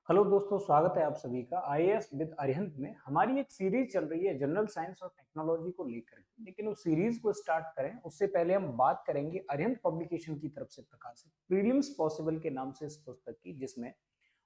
Hello दोस्तों, स्वागत है आप सभी का आईएएस विद अरिहंत में। हमारी एक सीरीज चल रही है जनरल साइंस और टेक्नोलॉजी को लेकर के, लेकिन उस सीरीज को स्टार्ट करें उससे पहले हम बात करेंगे अरिहंत पब्लिकेशन की तरफ से प्रकाशित प्रीलिम्स पॉसिबल के नाम से इस पुस्तक की, जिसमें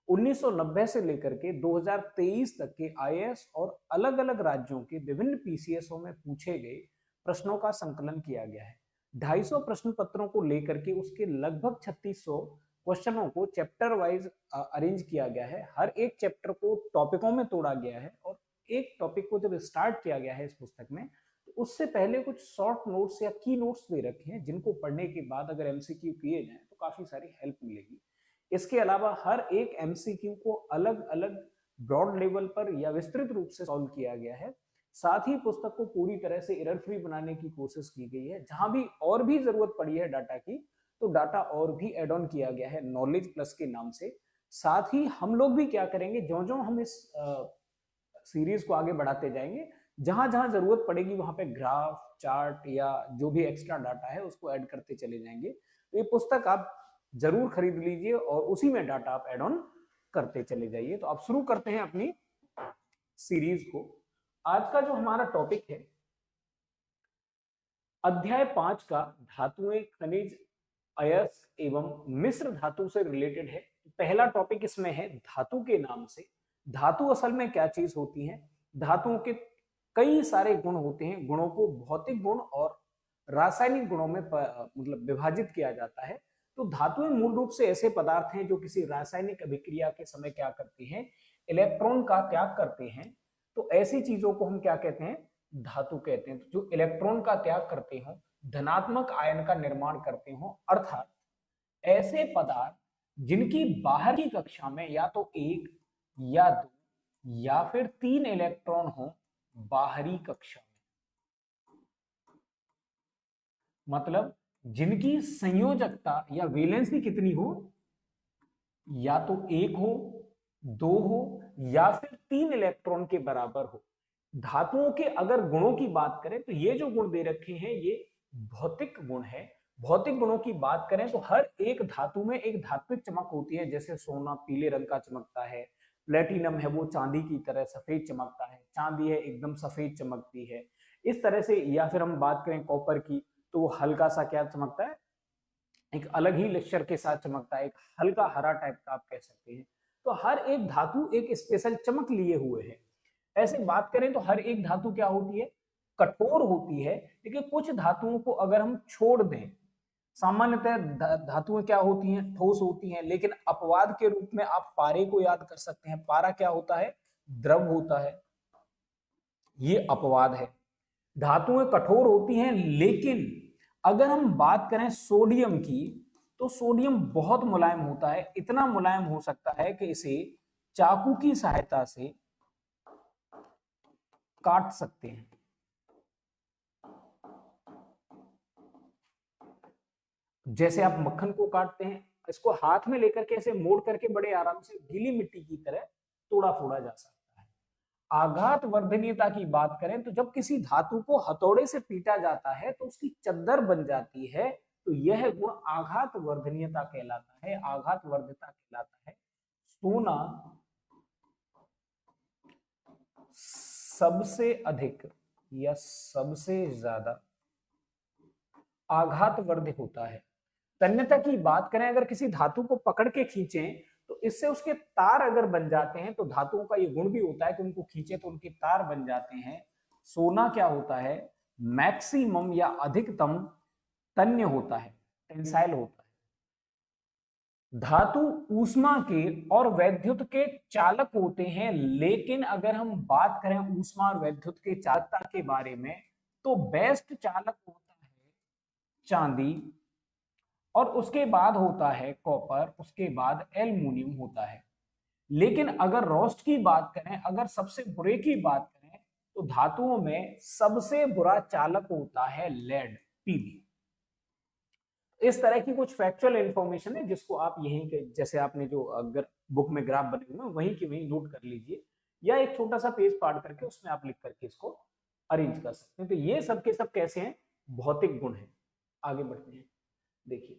1990 से लेकर के 2023 तक के आईएएस और अलग अलग राज्यों के विभिन्न पीसीएसओ में पूछे गए प्रश्नों का संकलन किया गया है। 250 प्रश्न पत्रों को लेकर के उसके लगभग 3600 क्वेश्चनों को चैप्टर वाइज अरेंज किया गया है। हर एक चैप्टर को टॉपिकों में तोड़ा गया है और एक टॉपिक को जब स्टार्ट किया गया है इस पुस्तक में, तो उससे पहले कुछ शॉर्ट नोट्स या की नोट्स दे रखे हैं, जिनको पढ़ने के बाद अगर एमसीक्यू किए जाएं तो काफी सारी हेल्प मिलेगी। इसके अलावा हर एक एमसीक्यू को अलग अलग ब्रॉड लेवल पर या विस्तृत रूप से सॉल्व किया गया है। साथ ही पुस्तक को पूरी तरह से एरर फ्री बनाने की कोशिश की गई है। जहां भी और भी जरूरत पड़ी है डाटा की, तो डाटा और भी एड ऑन किया गया है नॉलेज प्लस के नाम से। साथ ही हम लोग भी क्या करेंगे, जो जो हम इस सीरीज को आगे बढ़ाते जाएंगे, जहां जहां जरूरत पड़ेगी वहां पे ग्राफ, चार्ट या जो भी एक्स्ट्रा डाटा है उसको ऐड करते चले जाएंगे। तो ये पुस्तक आप जरूर खरीद लीजिए और उसी में डाटा आप ऐड ऑन करते चले जाइए। तो आप शुरू करते हैं अपनी सीरीज को। आज का जो हमारा टॉपिक है अध्याय 5 का धातुएं, खनिज, अयस्क एवं मिश्र धातु से रिलेटेड है। पहला टॉपिक इसमें है धातु के नाम से। धातु असल में क्या चीज होती है? धातुओं के कई सारे गुण होते हैं। गुणों को भौतिक गुण और रासायनिक गुणों में मतलब विभाजित किया जाता है। तो धातुएं मूल रूप से ऐसे पदार्थ हैं जो किसी रासायनिक अभिक्रिया के समय क्या करती हैं, इलेक्ट्रॉन का त्याग करते हैं। तो ऐसी चीजों को हम क्या कहते हैं, धातु कहते हैं। तो जो इलेक्ट्रॉन का त्याग करते हो, धनात्मक आयन का निर्माण करते हो, अर्थात ऐसे पदार्थ जिनकी बाहर की कक्षा में या तो एक या दो या फिर तीन इलेक्ट्रॉन हो बाहरी कक्षा में, मतलब जिनकी संयोजकता या वैलेंसी कितनी हो, या तो एक हो, दो हो या फिर तीन इलेक्ट्रॉन के बराबर हो। धातुओं के अगर गुणों की बात करें तो ये जो गुण दे रखे हैं ये भौतिक गुण है। भौतिक गुणों की बात करें तो हर एक धातु में एक धात्विक चमक होती है। जैसे सोना पीले रंग का चमकता है, प्लेटिनम है वो चांदी की तरह सफेद चमकता है, चांदी है एकदम सफेद चमकती है, इस तरह से। या फिर हम बात करें कॉपर की, तो वो हल्का सा क्या चमकता है, एक अलग ही लेक्चर के साथ चमकता है, एक हल्का हरा टाइप का आप कह सकते हैं। तो हर एक धातु एक स्पेशल चमक लिए हुए है। ऐसे बात करें तो हर एक धातु क्या होती है, कठोर होती है। लेकिन कुछ धातुओं को अगर हम छोड़ दें, सामान्यतः धातुएं क्या होती हैं, ठोस होती हैं। लेकिन अपवाद के रूप में आप पारे को याद कर सकते हैं। पारा क्या होता है, द्रव होता है, ये अपवाद है। धातुएं कठोर होती हैं, लेकिन अगर हम बात करें सोडियम की, तो सोडियम बहुत मुलायम होता है। इतना मुलायम हो सकता है कि इसे चाकू की सहायता से काट सकते हैं। जैसे आप मक्खन को काटते हैं, इसको हाथ में लेकर के ऐसे मोड़ करके बड़े आराम से गीली मिट्टी की तरह तोड़ा फोड़ा जा सकता है। आघात वर्धनीयता की बात करें तो जब किसी धातु को हथौड़े से पीटा जाता है तो उसकी चद्दर बन जाती है। तो यह गुण आघात वर्धनीयता कहलाता है, आघात वर्धता कहलाता है। सोना सबसे अधिक या सबसे ज्यादा आघात वर्ध होता है। तन्यता की बात करें, अगर किसी धातु को पकड़ के खींचें तो इससे उसके तार अगर बन जाते हैं, तो धातुओं का ये गुण भी होता है कि उनको खींचे तो उनके तार बन जाते हैं। सोना क्या होता है, मैक्सिमम या अधिकतम तन्य होता है, टेंसाइल होता है। धातु ऊष्मा के और वैद्युत के चालक होते हैं। लेकिन अगर हम बात करें ऊष्मा और वैद्युत के चालकता के बारे में, तो बेस्ट चालक होता है चांदी, और उसके बाद होता है कॉपर, उसके बाद एल्युमिनियम होता है। लेकिन अगर रोस्ट की बात करें, अगर सबसे बुरे की बात करें, तो धातुओं में सबसे बुरा चालक होता है लेड, पीबी। इस तरह की कुछ फैक्चुअल इंफॉर्मेशन है जिसको आप यहीं के, जैसे आपने जो अगर बुक में ग्राफ बने हुए हैं वहीं की वहीं नोट कर लीजिए, या एक छोटा सा पेज फाड़ करके उसमें आप लिख करके इसको अरेंज कर सकते हैं। तो ये सब के सब कैसे हैं, भौतिक गुण है। आगे बढ़ते हैं, देखिए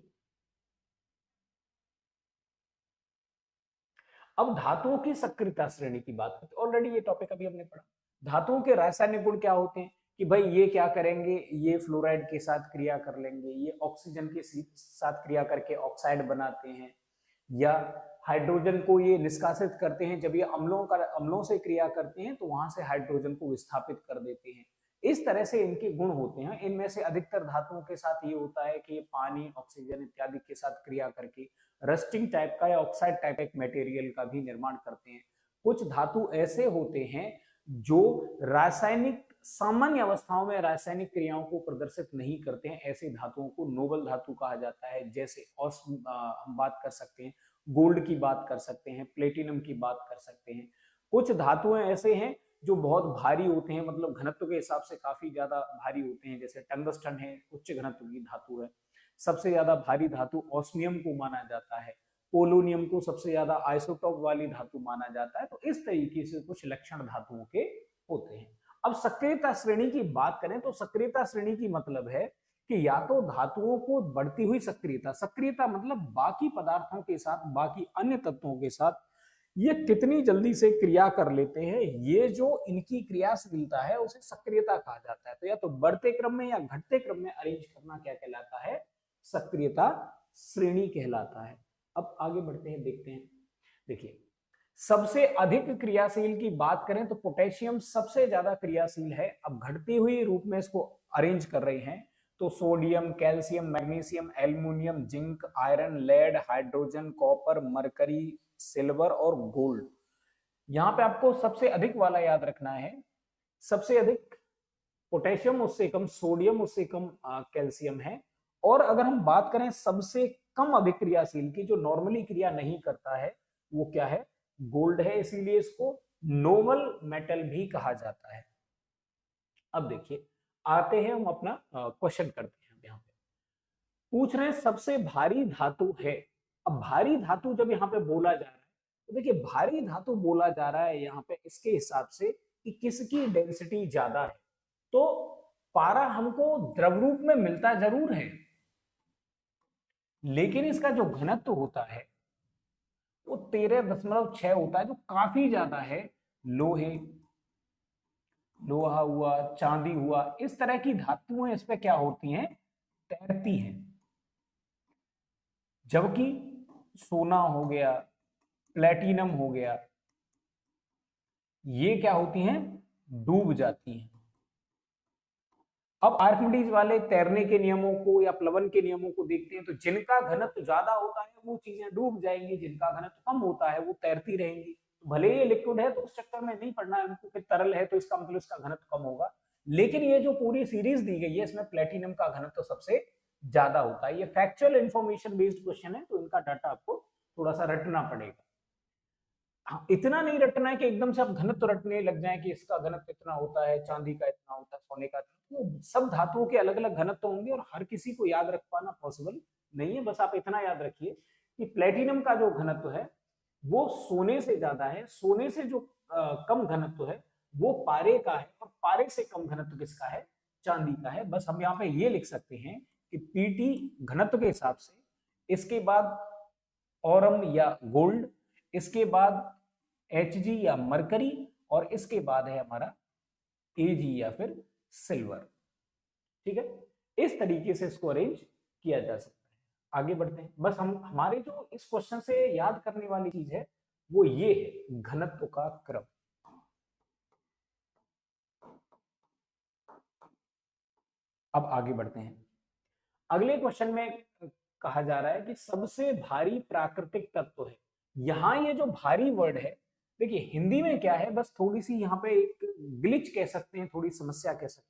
अब धातुओं की सक्रियता श्रेणी की बात करते हैं, ऑलरेडी ये टॉपिक अभी हमने पढ़ा। धातुओं के रासायनिक गुण क्या होते हैं कि भाई ये क्या करेंगे, ये फ्लोराइड के साथ क्रिया कर लेंगे, ये ऑक्सीजन के साथ क्रिया करके ऑक्साइड बनाते हैं, या हाइड्रोजन को ये निष्कासित करते हैं, जब ये अम्लों से क्रिया करते हैं तो वहां से हाइड्रोजन को विस्थापित कर देते हैं। इस तरह से इनके गुण होते हैं। इनमें से अधिकतर धातुओं के साथ ये होता है कि ये पानी, ऑक्सीजन इत्यादि के साथ क्रिया करके रस्टिंग टाइप का या ऑक्साइड टाइप एक मटेरियल का भी निर्माण करते हैं। कुछ धातु ऐसे होते हैं जो रासायनिक सामान्य अवस्थाओं में रासायनिक क्रियाओं को प्रदर्शित नहीं करते हैं, ऐसे धातुओं को नोबल धातु कहा जाता है। जैसे हम बात कर सकते हैं गोल्ड की, बात कर सकते हैं प्लेटिनम की, बात कर सकते हैं। कुछ धातुएं ऐसे हैं जो बहुत भारी होते हैं, मतलब घनत्व के हिसाब से काफी ज्यादा भारी होते हैं, जैसे टंगस्टन है, उच्च घनत्व की धातु है। सबसे ज्यादा भारी धातु ऑस्मियम को माना जाता है, पोलोनियम को सबसे ज्यादा आइसोटोप वाली धातु माना जाता है। तो इस तरीके से कुछ लक्षण धातुओं के होते हैं। अब सक्रियता श्रेणी की बात करें तो सक्रियता श्रेणी की मतलब है कि या तो धातुओं को बढ़ती हुई सक्रियता, सक्रियता मतलब बाकी पदार्थों के साथ, बाकी अन्य तत्वों के साथ ये कितनी जल्दी से क्रिया कर लेते हैं, ये जो इनकी क्रियाशीलता है उसे सक्रियता कहा जाता है। तो या तो बढ़ते क्रम में या घटते क्रम में अरेंज करना क्या कहलाता है, सक्रियता श्रेणी कहलाता है। अब आगे बढ़ते हैं, देखते हैं। देखिए, सबसे अधिक क्रियाशील की बात करें तो पोटेशियम सबसे ज्यादा क्रियाशील है। अब घटती हुई रूप में इसको अरेंज कर रहे हैं तो sodium, calcium, magnesium, aluminium, zinc, iron, lead, hydrogen, copper, mercury, silver और गोल्ड। यहां पे आपको सबसे अधिक वाला याद रखना है, सबसे अधिक पोटेशियम, उससे कम सोडियम, उससे कम कैल्शियम है। और अगर हम बात करें सबसे कम अभिक्रियाशील की, जो नॉर्मली क्रिया नहीं करता है, वो क्या है, गोल्ड है। इसीलिए इसको नोबल मेटल भी कहा जाता है। अब देखिए, आते हैं हम अपना क्वेश्चन करते हैं। यहाँ पे पूछ रहे हैं सबसे भारी धातु है। अब भारी धातु जब यहाँ पे बोला जा रहा है तो देखिए, भारी धातु बोला जा रहा है यहाँ पे इसके हिसाब से कि किसकी डेंसिटी ज्यादा है। तो पारा हमको द्रव रूप में मिलता जरूर है, लेकिन इसका जो घनत्व होता है वो 13.6 होता है, जो काफी ज्यादा है। लोहा हुआ, चांदी हुआ, इस तरह की धातुएं इस पे क्या होती हैं, तैरती हैं। जबकि सोना हो गया, प्लेटिनम हो गया, ये क्या होती हैं, डूब जाती हैं। अब आर्किमिडीज वाले तैरने के नियमों को या प्लवन के नियमों को देखते हैं तो जिनका घनत्व ज्यादा होता है वो चीजें डूब जाएंगी, जिनका घनत्व कम होता है वो तैरती रहेंगी। भले ये लिक्विड है तो उस चक्कर में नहीं पड़ना है हमको कि तरल है तो इसका मतलब इसका घनत्व कम होगा। लेकिन ये जो पूरी सीरीज दी गई है इसमें प्लेटिनम का घनत्व सबसे ज्यादा होता है। ये फैक्चुअल इंफॉर्मेशन बेस्ड क्वेश्चन है, तो इनका डाटा आपको थोड़ा सा रटना पड़ेगा। हाँ, इतना नहीं रटना है कि एकदम से आप घनत्व रटने लग जाएं कि इसका घनत्व इतना होता है, चांदी का इतना होता है, सोने का इतना। तो सब धातुओं के अलग अलग घनत्व होंगे और हर किसी को याद रख पाना पॉसिबल नहीं है। बस आप इतना याद रखिए कि प्लेटिनम का जो घनत्व है वो सोने से ज्यादा है, सोने से जो कम घनत्व है वो पारे का है, और पारे से कम घनत्व किसका है, चांदी का है। बस हम यहाँ पे ये लिख सकते हैं कि पीटी घनत्व के हिसाब से, इसके बाद औरम या गोल्ड, इसके बाद Hg या मरकरी, और इसके बाद है हमारा Ag या फिर सिल्वर। ठीक है, इस तरीके से इसको अरेंज किया जा सकता है। आगे बढ़ते हैं। बस हम हमारे जो इस क्वेश्चन से याद करने वाली चीज है वो ये है, घनत्व का क्रम। अब आगे बढ़ते हैं। अगले क्वेश्चन में कहा जा रहा है कि सबसे भारी प्राकृतिक तत्व है। यहां ये जो भारी वर्ड है, देखिए हिंदी में क्या है, बस थोड़ी सी यहाँ पे एक ग्लिच कह सकते हैं, थोड़ी समस्या कह सकते हैं।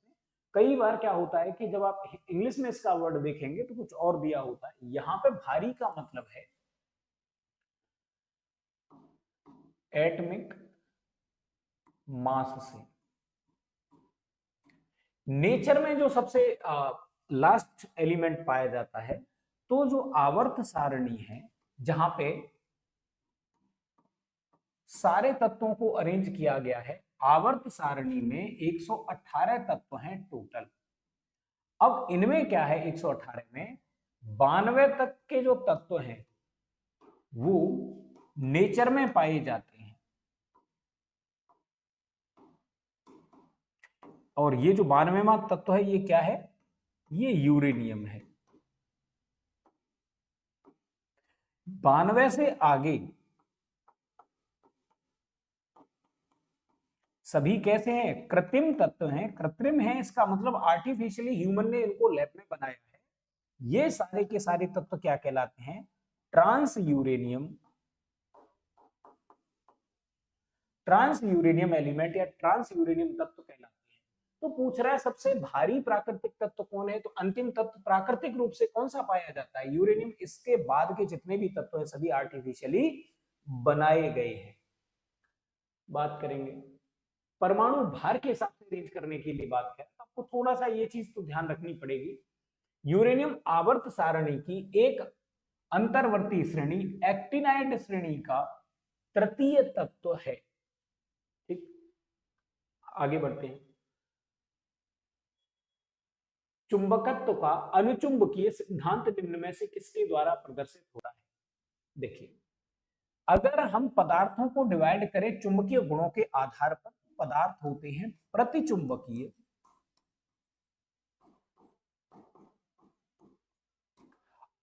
कई बार क्या होता है कि जब आप इंग्लिश में इसका वर्ड देखेंगे तो कुछ और दिया होता है। यहाँ पे भारी का मतलब है एटमिक मास से। नेचर में जो सबसे लास्ट एलिमेंट पाया जाता है, तो जो आवर्त सारणी है जहां पे सारे तत्वों को अरेंज किया गया है, आवर्त सारणी में 118 तत्व हैं टोटल। अब इनमें क्या है, 118 में 92 तक के जो तत्व हैं वो नेचर में पाए जाते हैं। और ये जो 92वां तत्व है ये क्या है? ये यूरेनियम है। 92 से आगे सभी कैसे हैं? कृत्रिम तत्व हैं। कृत्रिम है इसका मतलब आर्टिफिशियली ह्यूमन ने इनको लैब में बनाया है। ये सारे के सारे तत्व क्या कहलाते हैं? Transuranium, transuranium element या ट्रांस यूरेनियम तत्व कहलाते हैं। तो पूछ रहा है सबसे भारी प्राकृतिक तत्व कौन है? तो अंतिम तत्व प्राकृतिक रूप से कौन सा पाया जाता है? यूरेनियम। इसके बाद के जितने भी तत्व हैं सभी आर्टिफिशियली बनाए गए हैं। बात करेंगे परमाणु भार के हिसाब से रेंज करने के लिए बात करें तो आपको थोड़ा सा ये चीज तो ध्यान रखनी पड़ेगी। यूरेनियम आवर्त सारणी की एक अंतर्वर्ती श्रेणी एक्टिनाइड श्रेणी का तृतीय तत्व है। ठीक, आगे बढ़ते हैं। चुंबकत्व का अनुचुंबकीय सिद्धांत निम्न में से किसके द्वारा प्रदर्शित हो रहा है? देखिए, अगर हम पदार्थों को डिवाइड करें चुंबकीय गुणों के आधार पर, पदार्थ होते हैं प्रतिचुंबकीय,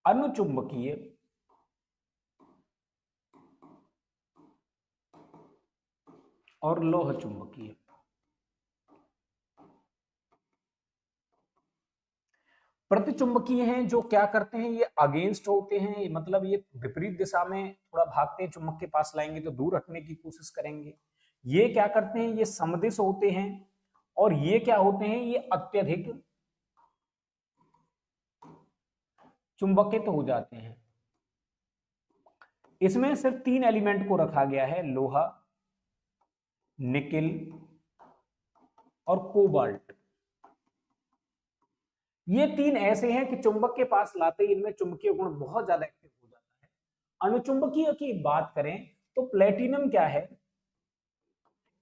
अनुचुंबकीय और लोह चुंबकीय। प्रतिचुंबकीय हैं जो क्या करते हैं? ये अगेंस्ट होते हैं, मतलब ये विपरीत दिशा में थोड़ा भागते हैं, चुंबक के पास लाएंगे तो दूर रखने की कोशिश करेंगे। ये क्या करते हैं? ये समदिश होते हैं। और ये क्या होते हैं? ये अत्यधिक चुंबकित हो जाते हैं। इसमें सिर्फ 3 एलिमेंट को रखा गया है, लोहा, निकिल और कोबाल्ट। ये 3 ऐसे हैं कि चुंबक के पास लाते ही इनमें चुंबकीय गुण बहुत ज्यादा एक्टिव हो जाता है। अनुचुंबकीय की बात करें तो प्लेटिनम क्या है?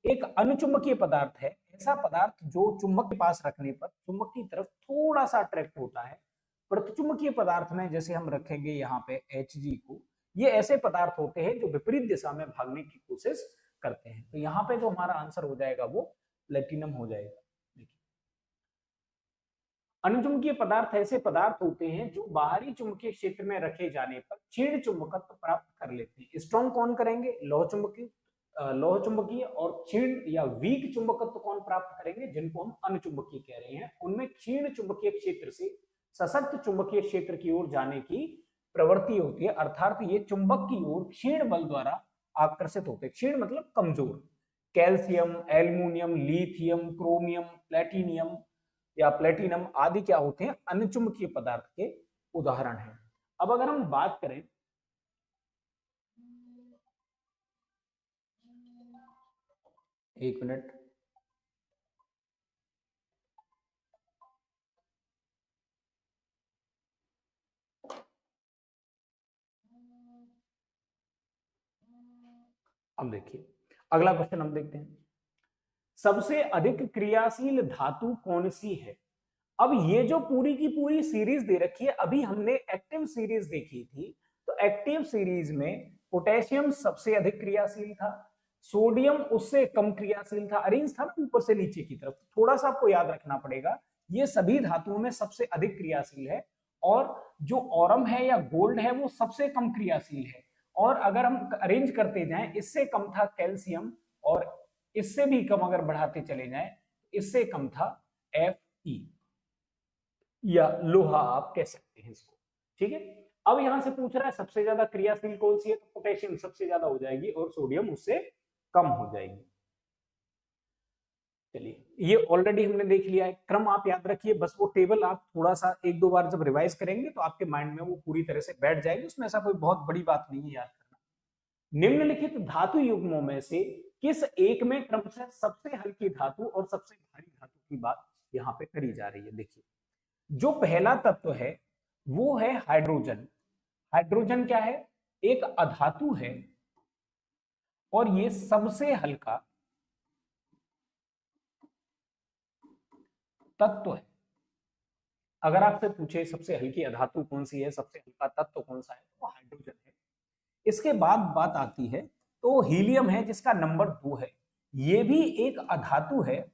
एक अनुचुंबकीय पदार्थ है, ऐसा पदार्थ जो चुंबक के पास रखने पर चुंबक की तरफ थोड़ा सा अट्रैक्ट होता है। प्रतिचुंबकीय पदार्थ में जैसे हम रखेंगे यहाँ पे Hg को, ये ऐसे पदार्थ होते हैं जो विपरीत दिशा में भागने की कोशिश करते हैं। तो यहाँ पे जो हमारा आंसर हो जाएगा वो प्लेटिनम हो जाएगा। अनुचुंबकीय पदार्थ ऐसे पदार्थ होते हैं जो बाहरी चुंबकीय क्षेत्र में रखे जाने पर क्षीण चुंबकत्व प्राप्त कर लेते हैं। स्ट्रॉन्ग कौन करेंगे? लोह चुंबकीय। और क्षीण या वीक चुंबकत्व कौन प्राप्त करेंगे? जिनको हम अनुचुंबकीय कह रहे हैं। उनमें क्षीण चुंबकीय क्षेत्र से सशक्त चुंबकीय क्षेत्र की ओर जाने की प्रवृत्ति होती है, अर्थात ये चुंबक की ओर क्षीण बल द्वारा आकर्षित होते हैं। क्षीण मतलब कमजोर। Calcium, aluminium, lithium, chromium, platinum या प्लेटिनम आदि क्या होते हैं? अनुचुंबकीय पदार्थ के उदाहरण हैं। अब अगर हम बात करें, एक मिनट, अब देखिए अगला क्वेश्चन हम देखते हैं। सबसे अधिक क्रियाशील धातु कौन सी है? अब ये जो पूरी की पूरी सीरीज दे रखी है, अभी हमने एक्टिव सीरीज देखी थी, तो एक्टिव सीरीज में पोटेशियम सबसे अधिक क्रियाशील था, सोडियम उससे कम क्रियाशील था, अरेंज था ना ऊपर से नीचे की तरफ। थोड़ा सा आपको याद रखना पड़ेगा, ये सभी धातुओं में सबसे अधिक क्रियाशील है। और जो ऑरम है या गोल्ड है वो सबसे कम क्रियाशील है। और अगर हम अरेंज करते जाएं, इससे कम था कैल्शियम, और इससे भी कम अगर बढ़ाते चले जाएं, इससे कम था Fe या लोहा आप कह सकते हैं इसको। ठीक है, अब यहां से पूछ रहा है सबसे ज्यादा क्रियाशील कौन सी है? तो पोटेशियम सबसे ज्यादा हो जाएगी और सोडियम उससे कम हो जाएगी। चलिए, ये ऑलरेडी हमने देख लिया है। क्रम आप याद रखिए, बस वो टेबल आप थोड़ा सा एक दो बार जब रिवाइज करेंगे तो आपके माइंड में वो पूरी तरह से बैठ जाएगी, उसमें ऐसा कोई बहुत बड़ी बात नहीं है याद करना। निम्नलिखित धातु युग्मों में से किस एक में क्रमशः सबसे हल्की धातु और सबसे भारी धातु की बात यहाँ पे करी जा रही है? देखिए, जो पहला तत्व है वो है हाइड्रोजन। हाइड्रोजन क्या है? एक अधातु है और ये सबसे हल्का तत्व है। अगर आपसे पूछे सबसे हल्की अधातु कौन सी है, सबसे हल्का तत्व कौन सा है, तो हाइड्रोजन है। इसके बाद बात आती है तो हीलियम है जिसका नंबर 2 है, ये भी एक अधातु है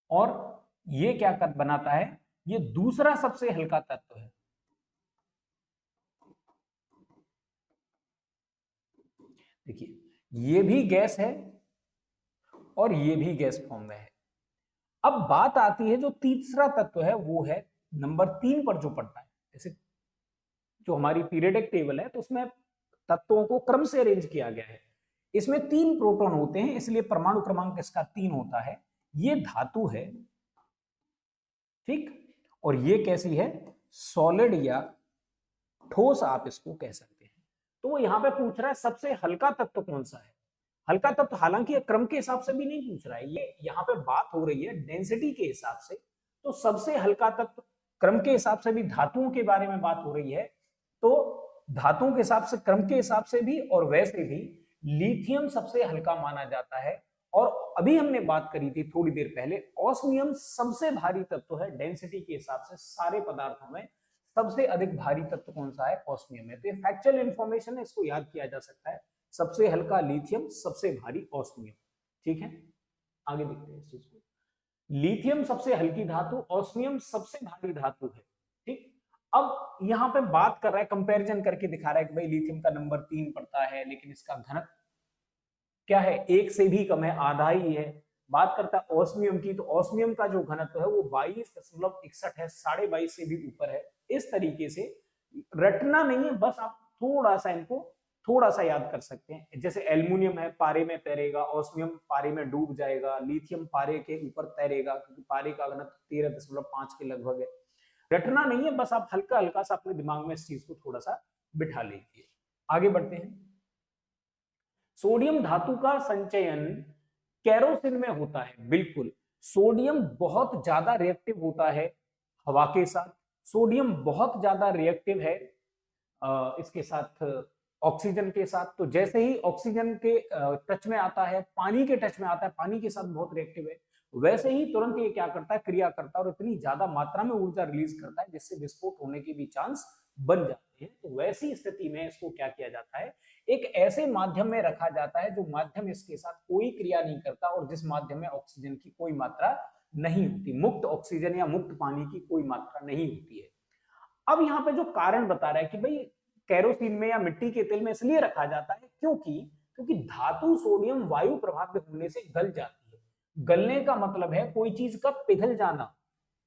और ये क्या कर बनाता है, ये दूसरा सबसे हल्का तत्व है। देखिए ये भी गैस है और ये भी गैस फॉर्म में है। अब बात आती है जो तीसरा तत्व है वो है नंबर 3 पर जो पड़ता है। जैसे जो हमारी पीरियडिक टेबल है तो उसमें तत्वों को क्रम से अरेंज किया गया है। इसमें 3 प्रोटॉन होते हैं इसलिए परमाणु क्रमांक इसका 3 होता है। ये धातु है, ठीक, और ये कैसी है, सॉलिड या ठोस आप इसको कह सकते हैं। तो वो यहां पे पूछ रहा है सबसे हल्का तत्व कौन सा है। हल्का तत्व हालांकि ये क्रम के हिसाब से भी नहीं पूछ रहा है, ये यहाँ पे बात हो रही है डेंसिटी के हिसाब से। तो सबसे हल्का तत्व क्रम के हिसाब से भी धातुओं के बारे में बात हो रही है, तो धातुओं के हिसाब से क्रम के हिसाब से भी और वैसे भी लिथियम सबसे हल्का माना जाता है। और अभी हमने बात करी थी थोड़ी देर पहले, ऑस्मियम सबसे भारी तत्व है डेंसिटी के हिसाब से सारे पदार्थों में। सबसे अधिक भारी तत्व कौन सा है, ऑस्मियम है। तो ये फैक्चुअल इंफॉर्मेशन है, इसको याद किया जा सकता है। सबसे हल्का लिथियम, सबसे भारी ऑस्मियम। ठीक है, आगे देखते हैं इस चीज को। लिथियम सबसे हल्की धातु, ऑस्मियम सबसे भारी धातु है। ठीक, अब यहां पे बात कर रहा है, कंपैरिजन करके दिखा रहा है कि भाई लिथियम का नंबर 3 पड़ता है लेकिन इसका घनत्व क्या है, 1 से भी कम है, आधा ही है। बात करता है ऑस्मियम की, तो ऑस्मियम का जो घनत्व है वो 22.61 है, 22.5 से भी ऊपर है। इस तरीके से रटना नहीं है, बस आप थोड़ा सा इनको थोड़ा सा याद कर सकते हैं। जैसे एल्युमिनियम है पारे में तैरेगा, ऑस्मियम पारे में डूब जाएगा, लिथियम पारे के ऊपर तैरेगा क्योंकि पारे का घनत्व 13.5 के लगभग है। रटना नहीं है, बस आप हल्का हल्का सा अपने दिमाग में इस चीज को थोड़ा सा बिठा लीजिए। आगे बढ़ते हैं। सोडियम धातु का संचयन केरोसिन में होता है। बिल्कुल, सोडियम बहुत ज्यादा रिएक्टिव होता है हवा के साथ। सोडियम बहुत ज्यादा रिएक्टिव है इसके साथ, ऑक्सीजन के साथ। तो जैसे ही ऑक्सीजन के टच में आता है, पानी के टच में आता है, पानी के साथ बहुत रिएक्टिव है, वैसे ही तुरंत ये क्या करता है, क्रिया करता है और इतनी ज्यादा मात्रा में ऊर्जा रिलीज करता है जिससे विस्फोट होने के भी चांस बन जाते हैं। तो वैसी स्थिति में इसको क्या किया जाता है, एक ऐसे माध्यम में रखा जाता है जो माध्यम इसके साथ कोई क्रिया नहीं करता और जिस माध्यम में ऑक्सीजन की कोई मात्रा नहीं होती, मुक्त ऑक्सीजन या मुक्त पानी की कोई मात्रा नहीं होती है। अब यहाँ पे जो कारण बता रहा है कि भाई केरोसिन में या मिट्टी के तेल में इसलिए रखा जाता है क्योंकि क्योंकि धातु सोडियम वायु प्रभावित होने से गल जाती है। गलने का मतलब है कोई चीज का पिघल जाना,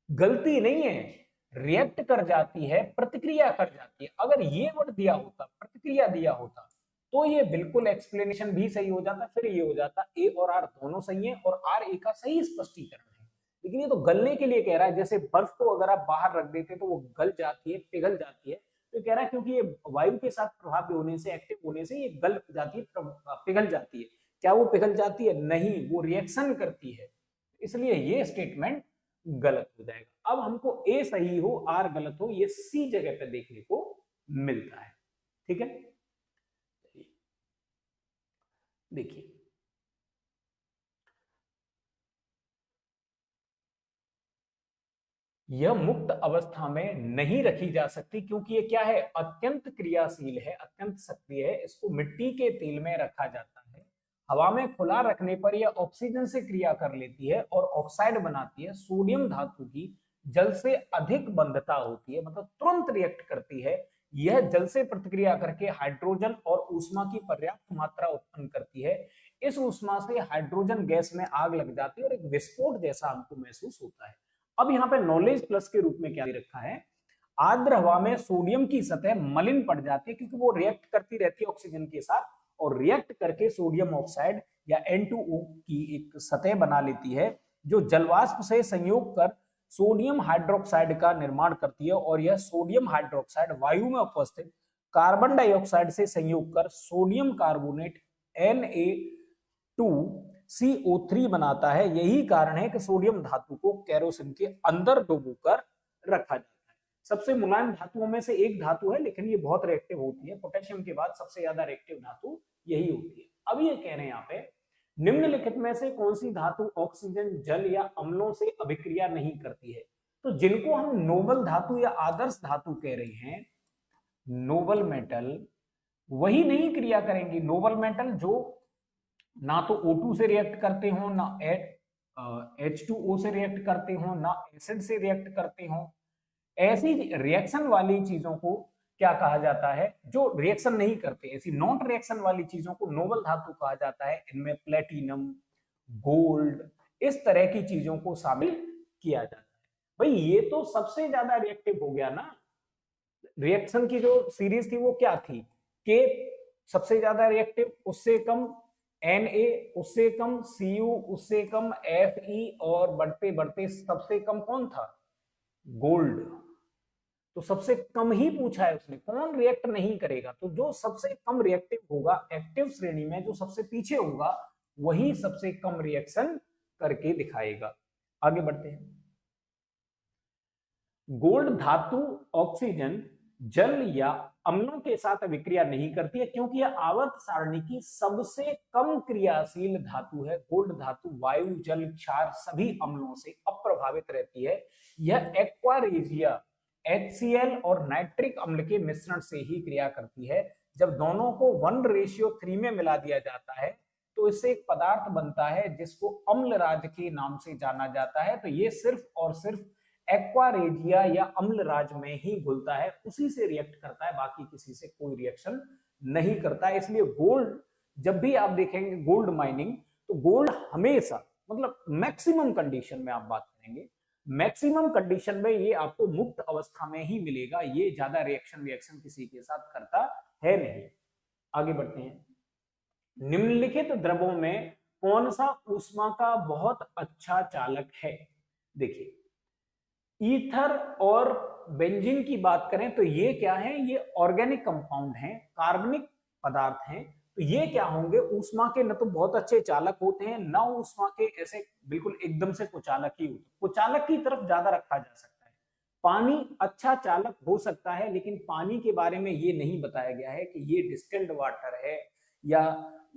गलती नहीं है, रिएक्ट कर जाती है, प्रतिक्रिया कर जाती है। अगर ये वर्ड दिया होता, प्रतिक्रिया दिया होता, तो ये बिल्कुल एक्सप्लेनेशन भी सही हो जाता, फिर ये हो जाता ए और आर दोनों सही है और आर ए का सही स्पष्टीकरण है। लेकिन ये तो गलने के लिए कह रहा है, जैसे बर्फ को अगर आप बाहर रख देते तो वो गल जाती है, पिघल जाती है। तो कह रहा है क्योंकि ये वायु के साथ प्रभावी होने से, एक्टिव होने से ये गल जाती है, पिघल जाती है। क्या वो पिघल जाती है? नहीं, वो रिएक्शन करती है। इसलिए ये स्टेटमेंट गलत हो जाएगा। अब हमको ए सही हो आर गलत हो, ये सी जगह पे देखने को मिलता है। ठीक है, देखिए यह मुक्त अवस्था में नहीं रखी जा सकती क्योंकि ये क्या है, अत्यंत क्रियाशील है, अत्यंत सक्रिय है। इसको मिट्टी के तेल में रखा जाता है। हवा में खुला रखने पर यह ऑक्सीजन से क्रिया कर लेती है और ऑक्साइड बनाती है। सोडियम धातु की जल से अधिक बंधता होती है, मतलब तुरंत रिएक्ट करती है। यह जल से प्रतिक्रिया करके हाइड्रोजन और ऊष्मा की पर्याप्त मात्रा उत्पन्न करती है। इस ऊष्मा से हाइड्रोजन गैस में आग लग जाती है और एक विस्फोट जैसा हमको महसूस होता है। अब यहाँ पे नॉलेज प्लस के रूप में क्या दे रखा है, आर्द्र हवा में सोडियम की सतह मलिन पड़ जाती है क्योंकि वो रिएक्ट करती रहती है ऑक्सीजन के साथ और रिएक्ट करके सोडियम ऑक्साइड या N2O की एक सतह बना लेती है जो जलवाष्प से संयोग कर सोडियम हाइड्रोक्साइड का निर्माण करती है। और यह सोडियम हाइड्रोक्साइड वायु में उपस्थित कार्बन डाइऑक्साइड से संयोग कर सोडियम कार्बोनेट Na2CO3 बनाता है। यही कारण है कि सोडियम धातु को केरोसिन के अंदर डुबोकर रखा जाता है। सबसे मुलायम धातुओं में से एक धातु है लेकिन ये बहुत रिएक्टिव होती है। पोटेशियम के बाद सबसे ज्यादा रिएक्टिव धातु यही होती है। अब ये कह रहे हैं यहाँ पे निम्नलिखित में से कौन सी धातु ऑक्सीजन, जल या अम्लों से अभिक्रिया नहीं करती है। तो जिनको हम नोबल धातु या आदर्श धातु कह रहे हैं, नोबल मेटल, वही नहीं क्रिया करेंगी नोबल मेटल जो ना तो O2 से रिएक्ट करते हो, ना H2O से रिएक्ट करते हो, ना एसिड से रिएक्ट करते हो। ऐसी रिएक्शन वाली चीजों को क्या कहा जाता है, जो रिएक्शन नहीं करते, ऐसी नॉन रिएक्शन वाली चीजों को नोबल धातु कहा जाता है। इनमें प्लेटिनम, गोल्ड, इस तरह की चीजों को शामिल किया जाता है। भाई ये तो सबसे ज्यादा रिएक्टिव हो गया ना। रिएक्शन की जो सीरीज थी वो क्या थी, के सबसे ज्यादा रिएक्टिव, उससे कम Na, उससे कम Cu, उससे कम Fe, और बढ़ते बढ़ते सबसे कम कौन था, गोल्ड। तो सबसे कम ही पूछा है उसने, कौन रिएक्ट नहीं करेगा। तो जो सबसे कम रिएक्टिव होगा एक्टिव श्रेणी में, जो सबसे पीछे होगा, वही सबसे कम रिएक्शन करके दिखाएगा। आगे बढ़ते हैं। गोल्ड धातु ऑक्सीजन, जल या अम्लों के साथ अभिक्रिया नहीं करती है, क्योंकि यह आवर्त सारणी की सबसे कम क्रियाशील धातु है। गोल्ड धातु वायु, जल, क्षार सभी अम्लों से अप्रभावित रहती है। यह एक्वा रेजिया HCl और नाइट्रिक अम्ल के मिश्रण से ही क्रिया करती है। जब दोनों को 1:3 में मिला दिया जाता है तो इससे एक पदार्थ बनता है जिसको अम्लराज के नाम से जाना जाता है। तो ये सिर्फ और सिर्फ एक्वा रेजिया या अम्लराज में ही घुलता है, उसी से रिएक्ट करता है, बाकी किसी से कोई रिएक्शन नहीं करता है। इसलिए गोल्ड, जब भी आप देखेंगे गोल्ड माइनिंग, तो गोल्ड हमेशा, मतलब मैक्सिमम कंडीशन में आप बात करेंगे, मैक्सिमम कंडीशन में ये आपको मुक्त अवस्था में ही मिलेगा। ये ज्यादा रिएक्शन किसी के साथ करता है नहीं। आगे बढ़ते हैं। निम्नलिखित द्रवों में कौन सा ऊष्मा का बहुत अच्छा चालक है। देखिए, ईथर और बेंजीन की बात करें तो ये क्या है, ये ऑर्गेनिक कंपाउंड हैं, कार्बनिक पदार्थ हैं। तो ये क्या होंगे, ऊष्मा के न तो बहुत अच्छे चालक होते हैं, न ऊष्मा के ऐसे बिल्कुल एकदम से कुचालक ही होते। कुचालक की तरफ ज्यादा रखा जा सकता है। पानी अच्छा चालक हो सकता है, लेकिन पानी के बारे में ये नहीं बताया गया है कि ये डिस्टिल्ड वाटर है या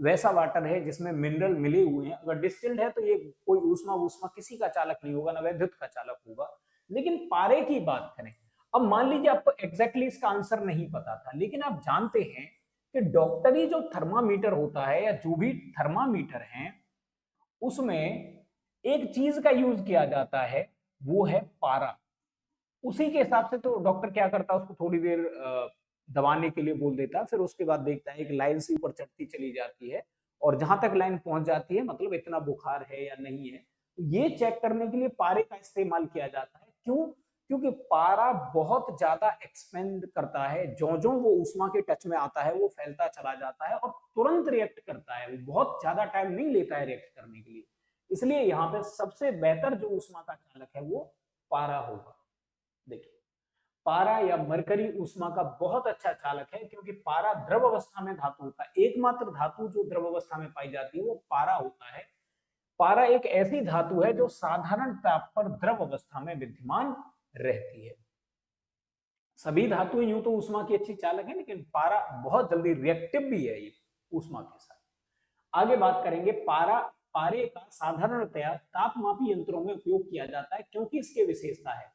वैसा वाटर है जिसमें मिनरल मिले हुए हैं। अगर डिस्टिल्ड है तो ये कोई ऊष्मा किसी का चालक नहीं होगा, न विद्युत का चालक होगा। लेकिन पारे की बात करें, अब मान लीजिए आपको एग्जैक्टली इसका आंसर नहीं पता था, लेकिन आप जानते हैं कि डॉक्टरी जो थर्मामीटर होता है या जो भी थर्मामीटर है, उसमें एक चीज का यूज किया जाता है, वो है पारा। उसी के हिसाब से तो डॉक्टर क्या करता है, उसको थोड़ी देर दबाने के लिए बोल देता है, फिर उसके बाद देखता है एक लाइन से ऊपर चढ़ती चली जाती है, और जहां तक लाइन पहुंच जाती है मतलब इतना बुखार है या नहीं है। ये चेक करने के लिए पारे का इस्तेमाल किया जाता है। क्यों? क्योंकि पारा बहुत ज्यादा एक्सपेंड करता है, जो जो वो ऊष्मा के टच में आता है वो फैलता चला जाता है और तुरंत रिएक्ट करता है, वो बहुत ज्यादा टाइम नहीं लेता है रिएक्ट करने के लिए। इसलिए यहाँ पे सबसे बेहतर जो ऊष्मा का चालक है वो पारा होगा। देखिए, पारा या मरकरी ऊष्मा का बहुत अच्छा चालक है, क्योंकि पारा द्रव अवस्था में धातु होता है। एकमात्र धातु जो द्रव अवस्था में पाई जाती है वो पारा होता है। पारा एक ऐसी धातु है जो साधारण ताप पर द्रव अवस्था में विद्यमान रहती है। सभी धातुएं यूं तो ऊष्मा की अच्छी चालक है, लेकिन पारा बहुत जल्दी रिएक्टिव भी है ये ऊष्मा के साथ। आगे बात करेंगे। पारे का साधारणतया तापमापी यंत्रों में उपयोग किया जाता है, क्योंकि इसके विशेषता है,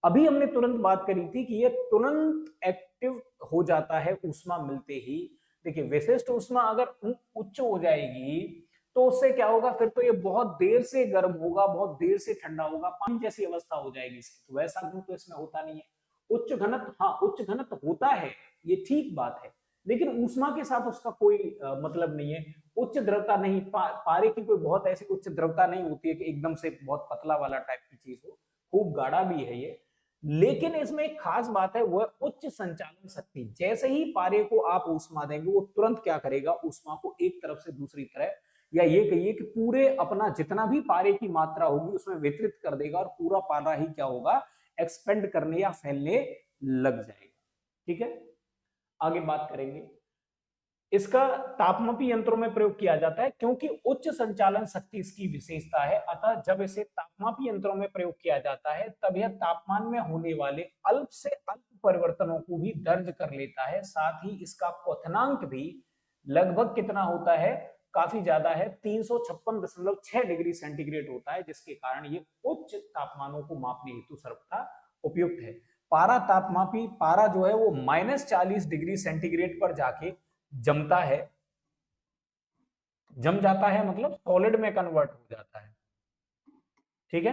अभी हमने तुरंत बात करी थी कि ये तुरंत एक्टिव हो जाता है ऊष्मा मिलते ही। देखिए, विशिष्ट ऊष्मा अगर उच्च हो जाएगी तो उससे क्या होगा, फिर तो ये बहुत देर से गर्म होगा, बहुत देर से ठंडा होगा, पानी जैसी अवस्था हो जाएगी इसकी। तो वैसा गुण तो इसमें होता नहीं है। उच्च घनत्व, हाँ उच्च घनत्व होता है, ये ठीक बात है, लेकिन ऊष्मा के साथ उसका कोई मतलब नहीं है। उच्च द्रवता नहीं, पारे की कोई बहुत ऐसी उच्च द्रवता नहीं होती है कि एकदम से बहुत पतला वाला टाइप की चीज हो, खूब गाढ़ा भी है ये। लेकिन इसमें एक खास बात है, वो है उच्च संचालन शक्ति। जैसे ही पारे को आप ऊष्मा देंगे, वो तुरंत क्या करेगा, ऊष्मा को एक तरफ से दूसरी तरफ, या ये कहिए कि पूरे अपना जितना भी पारे की मात्रा होगी उसमें वितरित कर देगा, और पूरा पारा ही क्या होगा, एक्सपेंड करने या फैलने लग जाएगा। ठीक है, आगे बात करेंगे। इसका तापमापी यंत्रों में प्रयोग किया जाता है, क्योंकि उच्च संचालन शक्ति इसकी विशेषता है। अतः जब इसे तापमापी यंत्रों में प्रयोग किया जाता है, तब यह तापमान में होने वाले अल्प से अल्प परिवर्तनों को भी दर्ज कर लेता है। साथ ही इसका क्वथनांक भी लगभग कितना होता है, काफी ज्यादा है, 356.6 डिग्री सेंटीग्रेड होता है, जिसके कारण ये उच्च तापमानों को मापने हेतु सर्वथा उपयुक्त है। पारा तापमापी, पारा जो है वो -40 डिग्री सेंटीग्रेड पर जाके जमता है, जम जाता है मतलब सॉलिड में कन्वर्ट हो जाता है। ठीक है,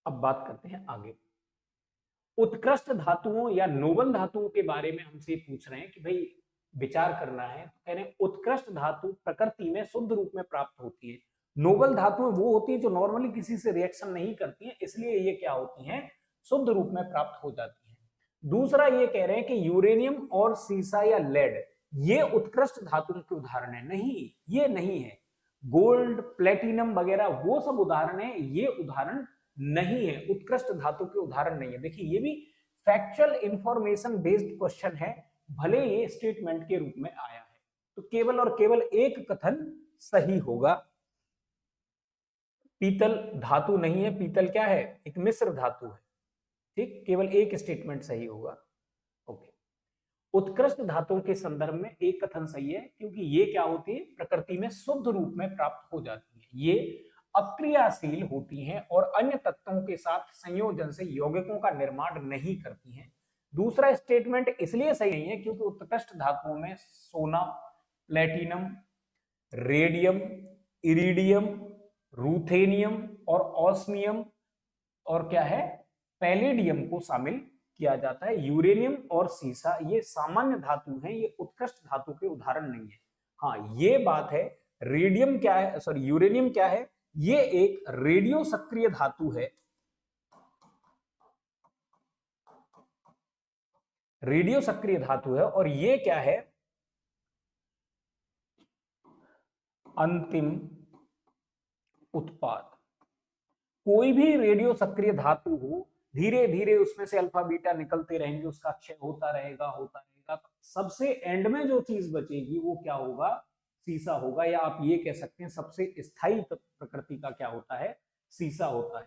अब बात करते हैं आगे। उत्कृष्ट धातुओं या नोबल धातुओं के बारे में हमसे पूछ रहे हैं कि भाई विचार करना है, तो कह रहे हैं उत्कृष्ट धातु प्रकृति में शुद्ध रूप में प्राप्त होती है। नोबल धातुएं वो होती है जो नॉर्मली किसी से रिएक्शन नहीं करती हैं, इसलिए ये क्या होती हैं, शुद्ध रूप में प्राप्त हो जाती हैं। दूसरा ये कह रहे हैं कि यूरेनियम और सीसा या लेड ये उत्कृष्ट धातुओं के उदाहरण है। नहीं, ये नहीं है। गोल्ड, प्लेटिनम वगैरह वो सब उदाहरण है, ये उदाहरण नहीं है, उत्कृष्ट धातु के उदाहरण नहीं है। देखिए ये भी फैक्चुअल इंफॉर्मेशन बेस्ड क्वेश्चन है, भले ये स्टेटमेंट के रूप में आया है, तो केवल और केवल एक कथन सही होगा। पीतल धातु नहीं है, पीतल क्या है, एक मिश्र धातु है। ठीक, केवल एक स्टेटमेंट सही होगा। ओके, उत्कृष्ट धातुओं के संदर्भ में एक कथन सही है, क्योंकि ये क्या होती है, प्रकृति में शुद्ध रूप में प्राप्त हो जाती है। ये अक्रियाशील होती हैं और अन्य तत्वों के साथ संयोजन से यौगिकों का निर्माण नहीं करती हैं। दूसरा स्टेटमेंट इसलिए सही नहीं है क्योंकि उत्कृष्ट धातुओं में सोना, प्लेटिनम, रेडियम, इरिडियम, रूथेनियम और ऑस्मियम और क्या है, पैलेडियम को शामिल किया जाता है। यूरेनियम और सीसा ये सामान्य धातु हैं, ये उत्कृष्ट धातु के उदाहरण नहीं है। हाँ, ये बात है। रेडियम क्या है, सॉरी यूरेनियम क्या है, ये एक रेडियो सक्रिय धातु है। रेडियो सक्रिय धातु है और ये क्या है, अंतिम उत्पाद। कोई भी रेडियो सक्रिय धातु हो, धीरे धीरे उसमें से अल्फा बीटा निकलते रहेंगे, उसका क्षय होता रहेगा होता रहेगा, तो सबसे एंड में जो चीज बचेगी वो क्या होगा, सीसा होगा, या आप ये कह सकते हैं सबसे स्थायी प्रकृति का क्या होता है, सीसा होता है।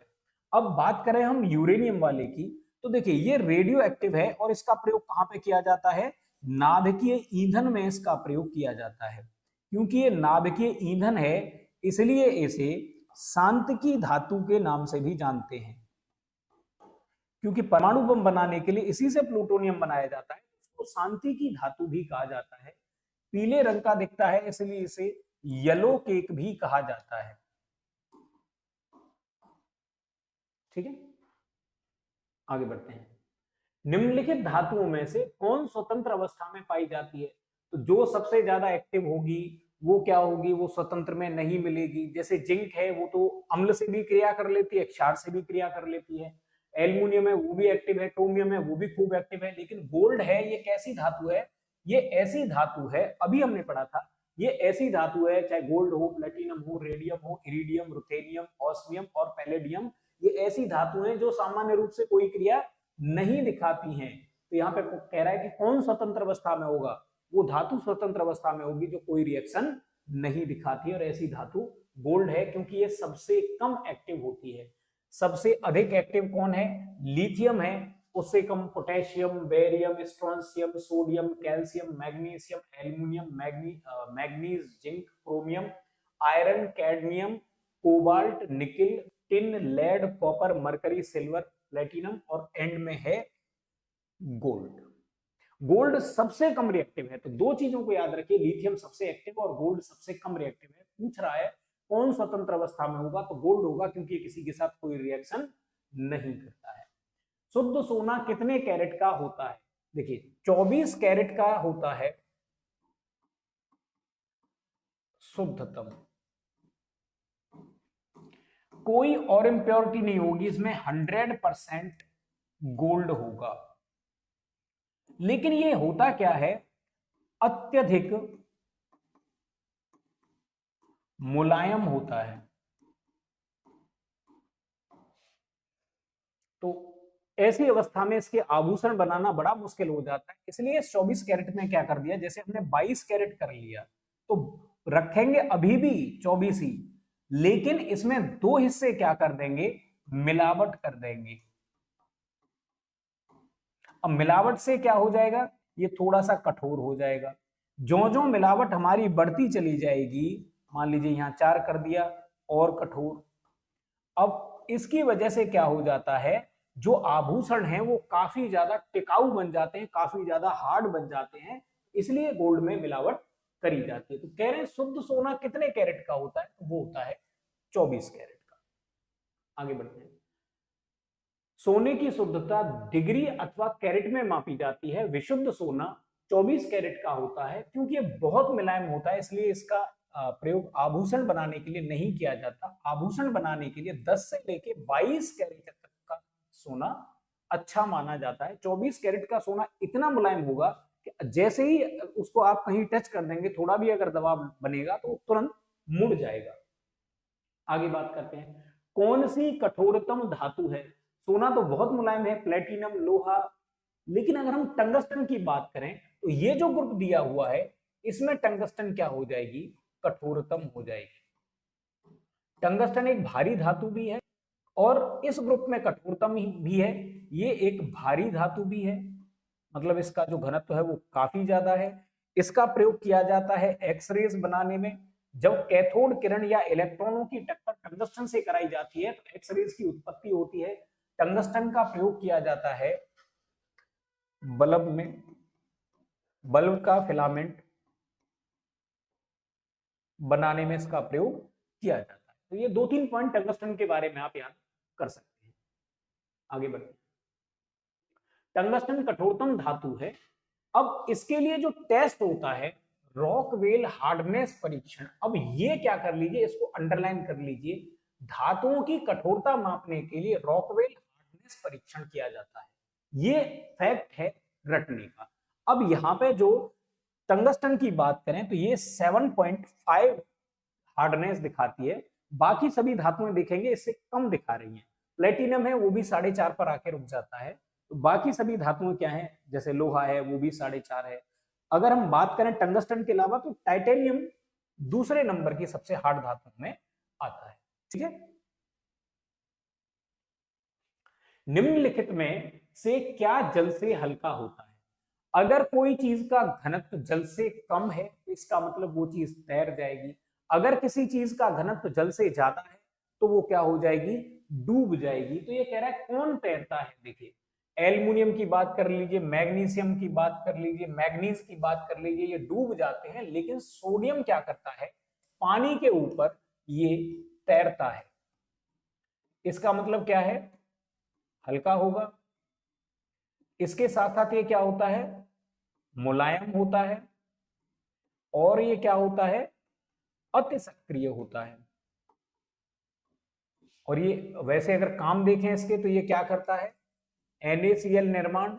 अब बात करें हम यूरेनियम वाले की, तो देखिए ये रेडियो एक्टिव है और इसका प्रयोग कहां पे किया जाता है, नाभिकीय ईंधन में इसका प्रयोग किया जाता है। क्योंकि ये नाभिकीय ईंधन है इसलिए इसे शांतकी धातु के नाम से भी जानते हैं, क्योंकि परमाणु बम बनाने के लिए इसी से प्लूटोनियम बनाया जाता है, उसको शांति की धातु भी कहा जाता है। पीले रंग का दिखता है इसलिए इसे येलो केक भी कहा जाता है। ठीक है, आगे बढ़ते हैं। निम्नलिखित धातुओं में से कौन स्वतंत्र अवस्था में पाई जाती है, तो जो सबसे ज्यादा एक्टिव होगी वो क्या होगी, वो स्वतंत्र में नहीं मिलेगी। जैसे जिंक है वो तो अम्ल से भी क्रिया कर लेती है, क्षार से भी क्रिया कर लेती है। एल्युमिनियम है वो भी एक्टिव है, क्रोमियम है वो भी खूब एक्टिव है। लेकिन गोल्ड है ये कैसी धातु है, ये ऐसी धातु है, अभी हमने पढ़ा था, ये ऐसी धातु है, चाहे गोल्ड हो, प्लेटिनम हो, रेडियम हो, इरिडियम, रुथेनियम, ऑस्मियम और पैलेडियम, ये ऐसी धातु है जो सामान्य रूप से कोई क्रिया नहीं दिखाती हैं। तो यहाँ पे कह रहा है कि कौन स्वतंत्र अवस्था में होगा, वो धातु स्वतंत्र अवस्था में होगी जो कोई रिएक्शन नहीं दिखाती है, और ऐसी धातु गोल्ड है, क्योंकि ये सबसे कम एक्टिव होती है। सबसे अधिक एक्टिव कौन है, लिथियम है, उससे कम potassium, barium, strontium, sodium, calcium, magnesium, aluminium, manganese, zinc, chromium, iron, cadmium, cobalt, nickel, tin, lead, copper, mercury, silver, platinum और एंड में है गोल्ड। गोल्ड सबसे कम रिएक्टिव है। तो दो चीजों को याद रखिए, लिथियम सबसे एक्टिव और गोल्ड सबसे कम रिएक्टिव है। पूछ रहा है कौन स्वतंत्र अवस्था में होगा, तो गोल्ड होगा, क्योंकि किसी के साथ कोई रिएक्शन नहीं करता है। शुद्ध सोना कितने कैरेट का होता है, देखिए 24 कैरेट का होता है शुद्धतम, कोई और इंप्योरिटी नहीं होगी इसमें, 100% गोल्ड होगा। लेकिन ये होता क्या है, अत्यधिक मुलायम होता है। तो ऐसी अवस्था में इसके आभूषण बनाना बड़ा मुश्किल हो जाता है, इसलिए 24 कैरेट में क्या कर दिया, जैसे हमने 22 कैरेट कर लिया तो रखेंगे अभी भी 24 ही, लेकिन इसमें दो हिस्से क्या कर देंगे, मिलावट कर देंगे। अब मिलावट से क्या हो जाएगा, ये थोड़ा सा कठोर हो जाएगा। जो जो मिलावट हमारी बढ़ती चली जाएगी, मान लीजिए यहां 4 कर दिया और कठोर, अब इसकी वजह से क्या हो जाता है, जो आभूषण है वो काफी ज्यादा टिकाऊ बन जाते हैं, काफी ज्यादा हार्ड बन जाते हैं, इसलिए गोल्ड में मिलावट करी जाती है। तो कह रहे हैं शुद्ध सोना कितने कैरेट का होता है, तो वो होता है 24 कैरेट का। आगे बढ़ते हैं। सोने की शुद्धता डिग्री अथवा कैरेट में मापी जाती है। विशुद्ध सोना 24 कैरेट का होता है। क्योंकि ये बहुत मुलायम होता है इसलिए इसका प्रयोग आभूषण बनाने के लिए नहीं किया जाता। आभूषण बनाने के लिए 10 से लेके 22 कैरेट तक का सोना अच्छा माना जाता है। 24 कैरेट का सोना इतना मुलायम होगा कि जैसे ही उसको आप कहीं टच कर देंगे, थोड़ा भी अगर दबाव बनेगा तो तुरंत मुड़ जाएगा। आगे बात करते हैं, कौन सी कठोरतम धातु है। सोना तो बहुत मुलायम है, प्लेटिनम, लोहा, लेकिन अगर हम टंगस्टन की बात करें तो ये जो ग्रुप दिया हुआ है इसमें टंगस्टन क्या हो जाएगी, कठोरतम हो जाएगी। टंगस्टन एक भारी धातु भी है और इस ग्रुप में कठोरतम भी है। ये एक भारी धातु भी है, मतलब इसका जो घनत्व है वो काफी ज्यादा है। इसका प्रयोग किया जाता है एक्सरेज बनाने में। जब कैथोड किरण या इलेक्ट्रॉनों की टक्कर टंगस्टन से कराई जाती है तो एक्सरेज की उत्पत्ति होती है। टंगस्टन का प्रयोग किया जाता है बल्ब में, बल्ब का फिलामेंट बनाने में इसका प्रयोग किया जाता है। तो ये 2-3 पॉइंट टंगस्टन के बारे में आप याद कर सकते हैं। आगे बढ़ते, टंगस्टन कठोरतम धातु है। अब इसके लिए जो टेस्ट होता है रॉकवेल हार्डनेस परीक्षण। अब ये क्या कर लीजिए, इसको अंडरलाइन कर लीजिए, धातुओं की कठोरता मापने के लिए रॉकवेल हार्डनेस परीक्षण किया जाता है। ये फैक्ट है रटने का। अब यहाँ पे जो टंगस्टन की बात करें तो ये 7.5 हार्डनेस दिखाती है। बाकी सभी धातुएं देखेंगे इससे कम दिखा रही हैं। प्लेटिनम है वो भी 4.5 पर आके रुक जाता है। तो बाकी सभी धातुएं क्या है, जैसे लोहा है वो भी 4.5 है। अगर हम बात करें टंगस्टन के अलावा तो टाइटेनियम दूसरे नंबर की सबसे हार्ड धातु में आता है। ठीक है, निम्नलिखित में से क्या जल से हल्का होता है। अगर कोई चीज का घनत्व जल से कम है तो इसका मतलब वो चीज तैर जाएगी। अगर किसी चीज का घनत्व जल से ज्यादा है तो वो क्या हो जाएगी, डूब जाएगी। तो ये कह रहा है कौन तैरता है। देखिए एल्युमिनियम की बात कर लीजिए, मैग्नीशियम की बात कर लीजिए, मैग्नीज की बात कर लीजिए, ये डूब जाते हैं। लेकिन सोडियम क्या करता है, पानी के ऊपर ये तैरता है। इसका मतलब क्या है, हल्का होगा। इसके साथ साथ ये क्या होता है, मुलायम होता है। और ये क्या होता है, अति सक्रिय होता है। और ये वैसे अगर काम देखें इसके तो ये क्या करता है, NaCl निर्माण।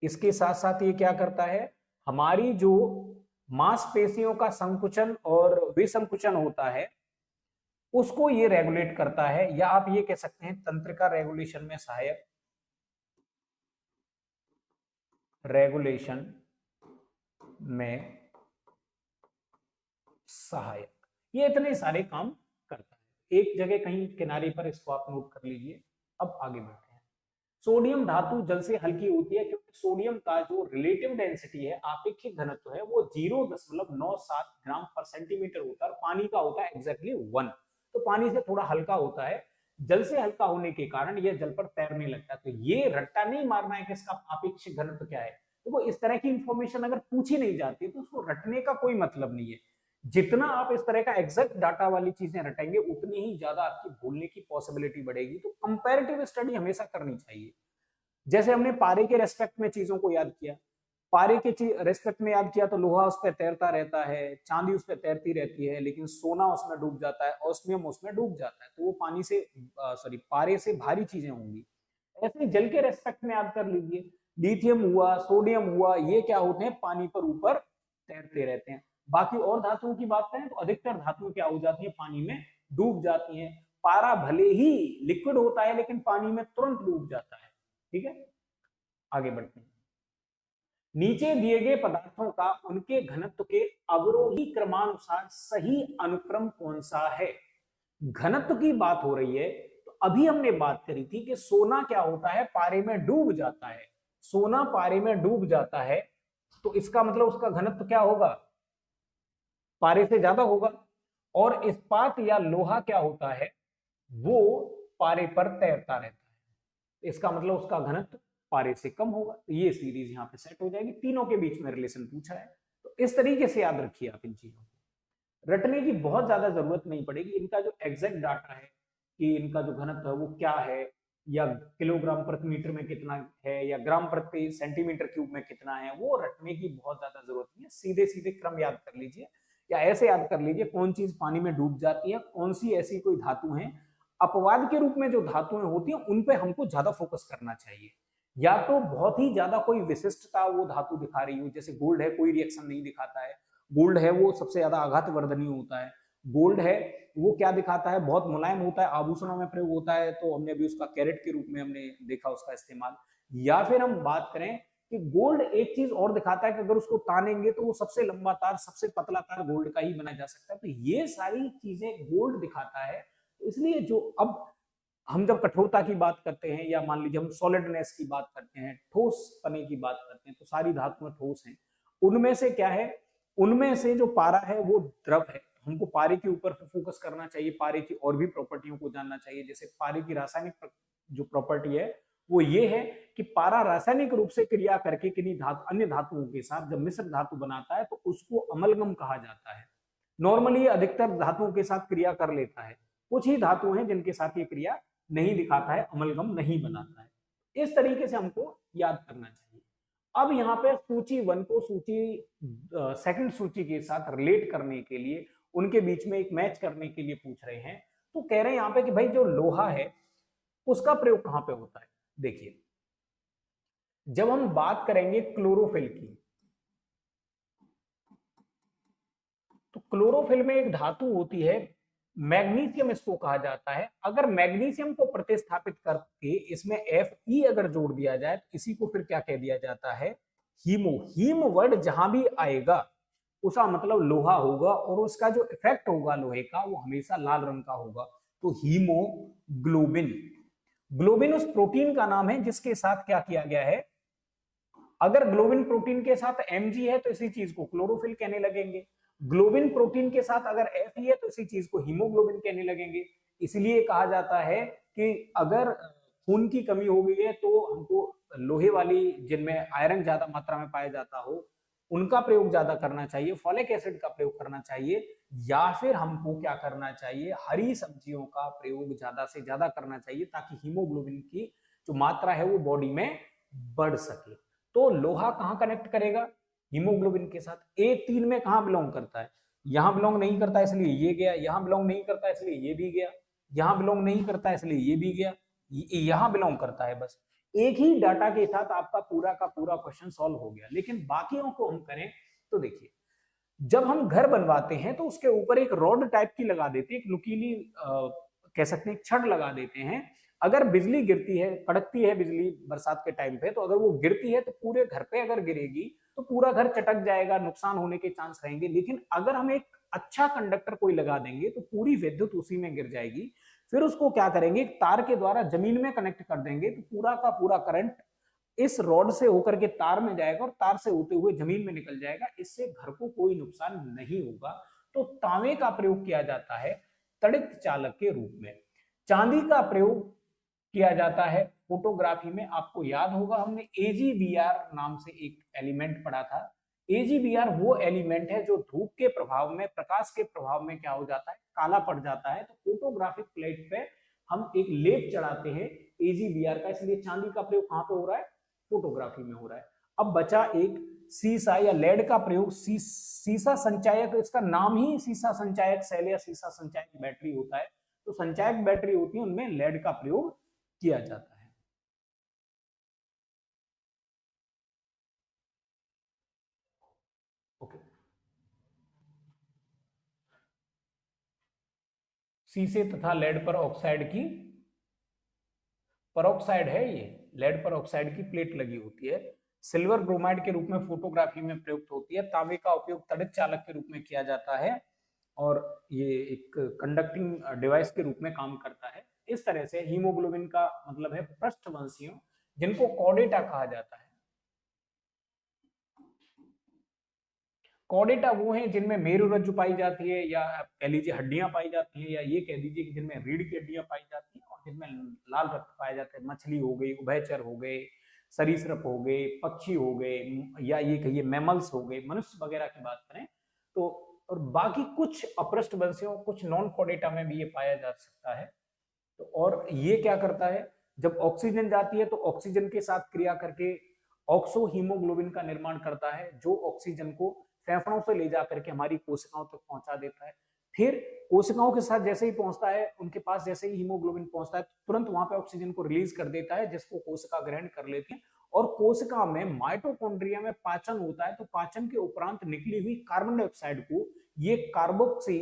इसके साथ साथ ये क्या करता है, हमारी जो मांसपेशियों का संकुचन और विसंकुचन होता है उसको ये रेगुलेट करता है, या आप ये कह सकते हैं तंत्रिका रेगुलेशन में सहायक, रेगुलेशन में सहायक। ये इतने सारे काम करता है। एक जगह कहीं किनारे पर इसको आप नोट कर लीजिए। अब आगे बढ़ते हैं। सोडियम धातु जल से हल्की होती है क्योंकि सोडियम का जो रिलेटिव डेंसिटी है, आपेक्षिक घनत्व है, वो 0.97 ग्राम पर सेंटीमीटर होता है और पानी का होता है एग्जैक्टली 1। तो पानी से थोड़ा हल्का होता है। जल से हल्का होने के कारण यह जल पर तैरने लगता है। तो ये रट्टा नहीं मारना है कि इसका आपेक्षिक घनत्व क्या है। देखो इस तरह की इंफॉर्मेशन अगर पूछी नहीं जाती तो उसको रटने का कोई मतलब नहीं है। जितना आप इस तरह का एग्जैक्ट डाटा वाली चीजें रटेंगे उतनी ही ज्यादा आपकी भूलने की पॉसिबिलिटी बढ़ेगी। तो कंपैरेटिव स्टडी हमेशा करनी चाहिए। जैसे हमने पारे के रेस्पेक्ट में चीजों को याद किया, पारे के रेस्पेक्ट में याद किया तो लोहा उस पर तैरता रहता है, चांदी उस पर तैरती रहती है, लेकिन सोना उसमें डूब जाता है, ऑस्मियम उसमें डूब जाता है। तो वो पानी से पारे से भारी चीजें होंगी। ऐसे जल के रेस्पेक्ट में याद कर लीजिए, लिथियम हुआ, सोडियम हुआ, ये क्या होते हैं, पानी पर ऊपर तैरते रहते हैं। बाकी और धातुओं की बात करें तो अधिकतर धातुएं क्या हो जाती है, पानी में डूब जाती हैं। पारा भले ही लिक्विड होता है लेकिन पानी में तुरंत डूब जाता है। ठीक है, आगे बढ़ते हैं। नीचे दिए गए पदार्थों का उनके घनत्व के अवरोही क्रमानुसार सही अनुक्रम कौन सा है। घनत्व की बात हो रही है तो अभी हमने बात करी थी कि सोना क्या होता है, पारे में डूब जाता है। सोना पारे में डूब जाता है तो इसका मतलब उसका घनत्व क्या होगा, पारे से ज्यादा होगा। और इस्पात या लोहा क्या होता है, वो पारे पर तैरता रहता है, इसका मतलब उसका घनत्व पारे से कम होगा। तो ये सीरीज यहाँ पे सेट हो जाएगी, तीनों के बीच में रिलेशन पूछा है। तो इस तरीके से याद रखिए आप इन चीजों को, रटने की बहुत ज्यादा जरूरत नहीं पड़ेगी। इनका जो एग्जैक्ट डाटा है कि इनका जो घनत्व है वो क्या है, या किलोग्राम प्रति मीटर में कितना है, या ग्राम प्रति सेंटीमीटर क्यूब में कितना है, वो रटने की बहुत ज्यादा जरूरत नहीं है। सीधे सीधे क्रम याद कर लीजिए, या ऐसे याद कर लीजिए कौन चीज पानी में डूब जाती है, कौन सी ऐसी कोई धातु है। अपवाद के रूप में जो धातुएं होती हैं उन पे हमको ज्यादा फोकस करना चाहिए, या तो बहुत ही ज्यादा कोई विशिष्टता वो धातु दिखा रही हो, जैसे गोल्ड है कोई रिएक्शन नहीं दिखाता है, गोल्ड है वो सबसे ज्यादा आघात वर्धनीय होता है, गोल्ड है वो क्या दिखाता है, बहुत मुलायम होता है, आभूषणों में प्रयोग होता है, तो हमने अभी उसका कैरेट के रूप में हमने देखा उसका इस्तेमाल। या फिर हम बात करें कि गोल्ड एक चीज और दिखाता है कि अगर उसको तानेंगे तो वो सबसे लंबा तार, सबसे पतला तार गोल्ड का ही बना जा सकता है। तो ये सारी चीजें गोल्ड दिखाता है। इसलिए जो अब हम जब कठोरता की बात करते हैं, या मान लीजिए हम सॉलिडनेस की बात करते हैं, ठोस पने की बात करते हैं, तो सारी धातुएं ठोस हैं। उनमें से क्या है, उनमें से जो पारा है वो द्रव है। हमको पारे के ऊपर फोकस करना चाहिए, पारे की और भी प्रॉपर्टियों को जानना चाहिए। जैसे पारे की रासायनिक जो प्रॉपर्टी है वो ये है कि पारा रासायनिक रूप से क्रिया करके किन्हीं धातु अन्य धातुओं के साथ जब मिश्र धातु बनाता है तो उसको अमलगम कहा जाता है। नॉर्मली अधिकतर धातुओं के साथ क्रिया कर लेता है, कुछ ही धातु हैं जिनके साथ ये क्रिया नहीं दिखाता है, अमलगम नहीं बनाता है। इस तरीके से हमको याद करना चाहिए। अब यहाँ पे सूची 1 को सूची सेकंड सूची के साथ रिलेट करने के लिए, उनके बीच में एक मैच करने के लिए पूछ रहे हैं। तो कह रहे हैं यहाँ पे कि भाई जो लोहा है उसका प्रयोग कहां पे होता है। देखिए, जब हम बात करेंगे क्लोरोफिल की, तो क्लोरोफिल में एक धातु होती है मैग्नीशियम, इसको कहा जाता है। अगर मैग्नीशियम को प्रतिस्थापित करके इसमें Fe अगर जोड़ दिया जाए तो इसी को फिर क्या कह दिया जाता है, हीमो। हीम वर्ड जहां भी आएगा उसका मतलब लोहा होगा, और उसका जो इफेक्ट होगा लोहे का वो हमेशा लाल रंग का होगा। तो हीमोग्लोबिन, ग्लोबिन उस प्रोटीन का नाम है जिसके साथ क्या किया गया है, अगर ग्लोबिन प्रोटीन के साथ Mg है तो इसी चीज को क्लोरोफिल कहने लगेंगे, ग्लोबिन प्रोटीन के साथ अगर Fe है तो इसी चीज को हीमोग्लोबिन कहने लगेंगे। इसलिए कहा जाता है कि अगर खून की कमी हो गई है तो हमको लोहे वाली, जिनमें आयरन ज्यादा मात्रा में पाया जाता हो, उनका प्रयोग ज्यादा करना चाहिए, फॉलिक एसिड का प्रयोग करना चाहिए, या फिर हमको क्या करना चाहिए, हरी सब्जियों का प्रयोग ज्यादा से ज्यादा करना चाहिए ताकि हीमोग्लोबिन की जो मात्रा है वो बॉडी में बढ़ सके। तो लोहा कहां कनेक्ट करेगा, हीमोग्लोबिन के साथ। A3 में कहां बिलोंग करता है, यहां बिलोंग नहीं करता इसलिए ये गया, यहां बिलोंग नहीं करता इसलिए ये भी गया, यहां बिलोंग नहीं करता इसलिए ये भी गया, यहां बिलोंग करता है। बस एक ही डाटा के साथ आपका पूरा का पूरा क्वेश्चन सॉल्व हो गया। लेकिन बाकियों को हम करें तो देखिए, जब हम घर बनवाते हैं तो उसके ऊपर एक रॉड टाइप की लगा देते हैं, एक नुकीली कह सकते हैं छड़ लगा देते हैं। अगर बिजली गिरती है, कड़कती है बिजली बरसात के टाइम पे, तो अगर वो गिरती है तो पूरे घर पे अगर गिरेगी तो पूरा घर चटक जाएगा, नुकसान होने के चांस रहेंगे। लेकिन अगर हम एक अच्छा कंडक्टर कोई लगा देंगे तो पूरी विद्युत उसी में गिर जाएगी। फिर उसको क्या करेंगे, एक तार के द्वारा जमीन में कनेक्ट कर देंगे तो पूरा का पूरा करंट इस रॉड से होकर के तार में जाएगा और तार से होते हुए जमीन में निकल जाएगा। इससे घर को कोई नुकसान नहीं होगा। तो तांबे का प्रयोग किया जाता है तड़ित चालक के रूप में। चांदी का प्रयोग किया जाता है फोटोग्राफी में। आपको याद होगा हमने AgBr नाम से एक एलिमेंट पढ़ा था। AgBr वो एलिमेंट है जो धूप के प्रभाव में, प्रकाश के प्रभाव में क्या हो जाता है, काला पड़ जाता है। तो फोटोग्राफिक प्लेट पे हम एक लेप चढ़ाते हैं AgBr का। इसलिए चांदी का प्रयोग कहां पे हो रहा है, फोटोग्राफी में हो रहा है। अब बचा एक सीसा या लेड का प्रयोग। सीसा संचायक, इसका नाम ही सीसा संचायक सेल या सीसा संचायक बैटरी होता है। तो संचायक बैटरी होती है, उनमें लेड का प्रयोग किया जाता है। ओके, सीसे तथा लेड पर ऑक्साइड की, परऑक्साइड है ये, लेड पर ऑक्साइड की प्लेट लगी होती है। सिल्वर ब्रोमाइड के रूप में फोटोग्राफी में प्रयुक्त होती है। तांबे का उपयोग तड़ित चालक के रूप में किया जाता है और ये एक कंडक्टिंग डिवाइस के रूप में काम करता है। इस तरह से हीमोग्लोबिन का मतलब है पृष्ठवंशियों, जिनको कॉर्डेटा कहा जाता है। कॉर्डेटा वो हैं जिनमें मेरुरज्जु पाई जाती है, या आप कह लीजिए हड्डियां पाई जाती है, या ये कह दीजिए कि जिनमें रीढ़ की हड्डियां पाई जाती हैं, और जिनमें लाल रक्त पाया जाता है। मछली हो गई, उभयचर हो गए, सरीसृप हो गए, पक्षी हो गए, या ये कहिए मैमल्स हो गए, मनुष्य वगैरह की बात करें तो। और बाकी कुछ अपृष्ठवंशियों, कुछ नॉन कॉर्डेटा में भी ये पाया जा सकता है। तो और ये क्या करता है, जब ऑक्सीजन जाती है तो ऑक्सीजन के साथ क्रिया करके ऑक्सो हीमोग्लोबिन का निर्माण करता है, जो ऑक्सीजन को फेफड़ों से ले जाकर के हमारी कोशिकाओं तक पहुंचा देता है। फिर कोशिकाओं के साथ जैसे ही पहुंचता है, उनके पास जैसे ही हीमोग्लोबिन पहुंचता है, तुरंत वहां पे ऑक्सीजन को रिलीज कर देता है, जिसको कोशिका ग्रहण कर लेती है। और कोशिका में माइटोकॉन्ड्रिया में पाचन होता है, तो पाचन के उपरांत निकली हुई कार्बन डाइऑक्साइड को ये कार्बोक्सी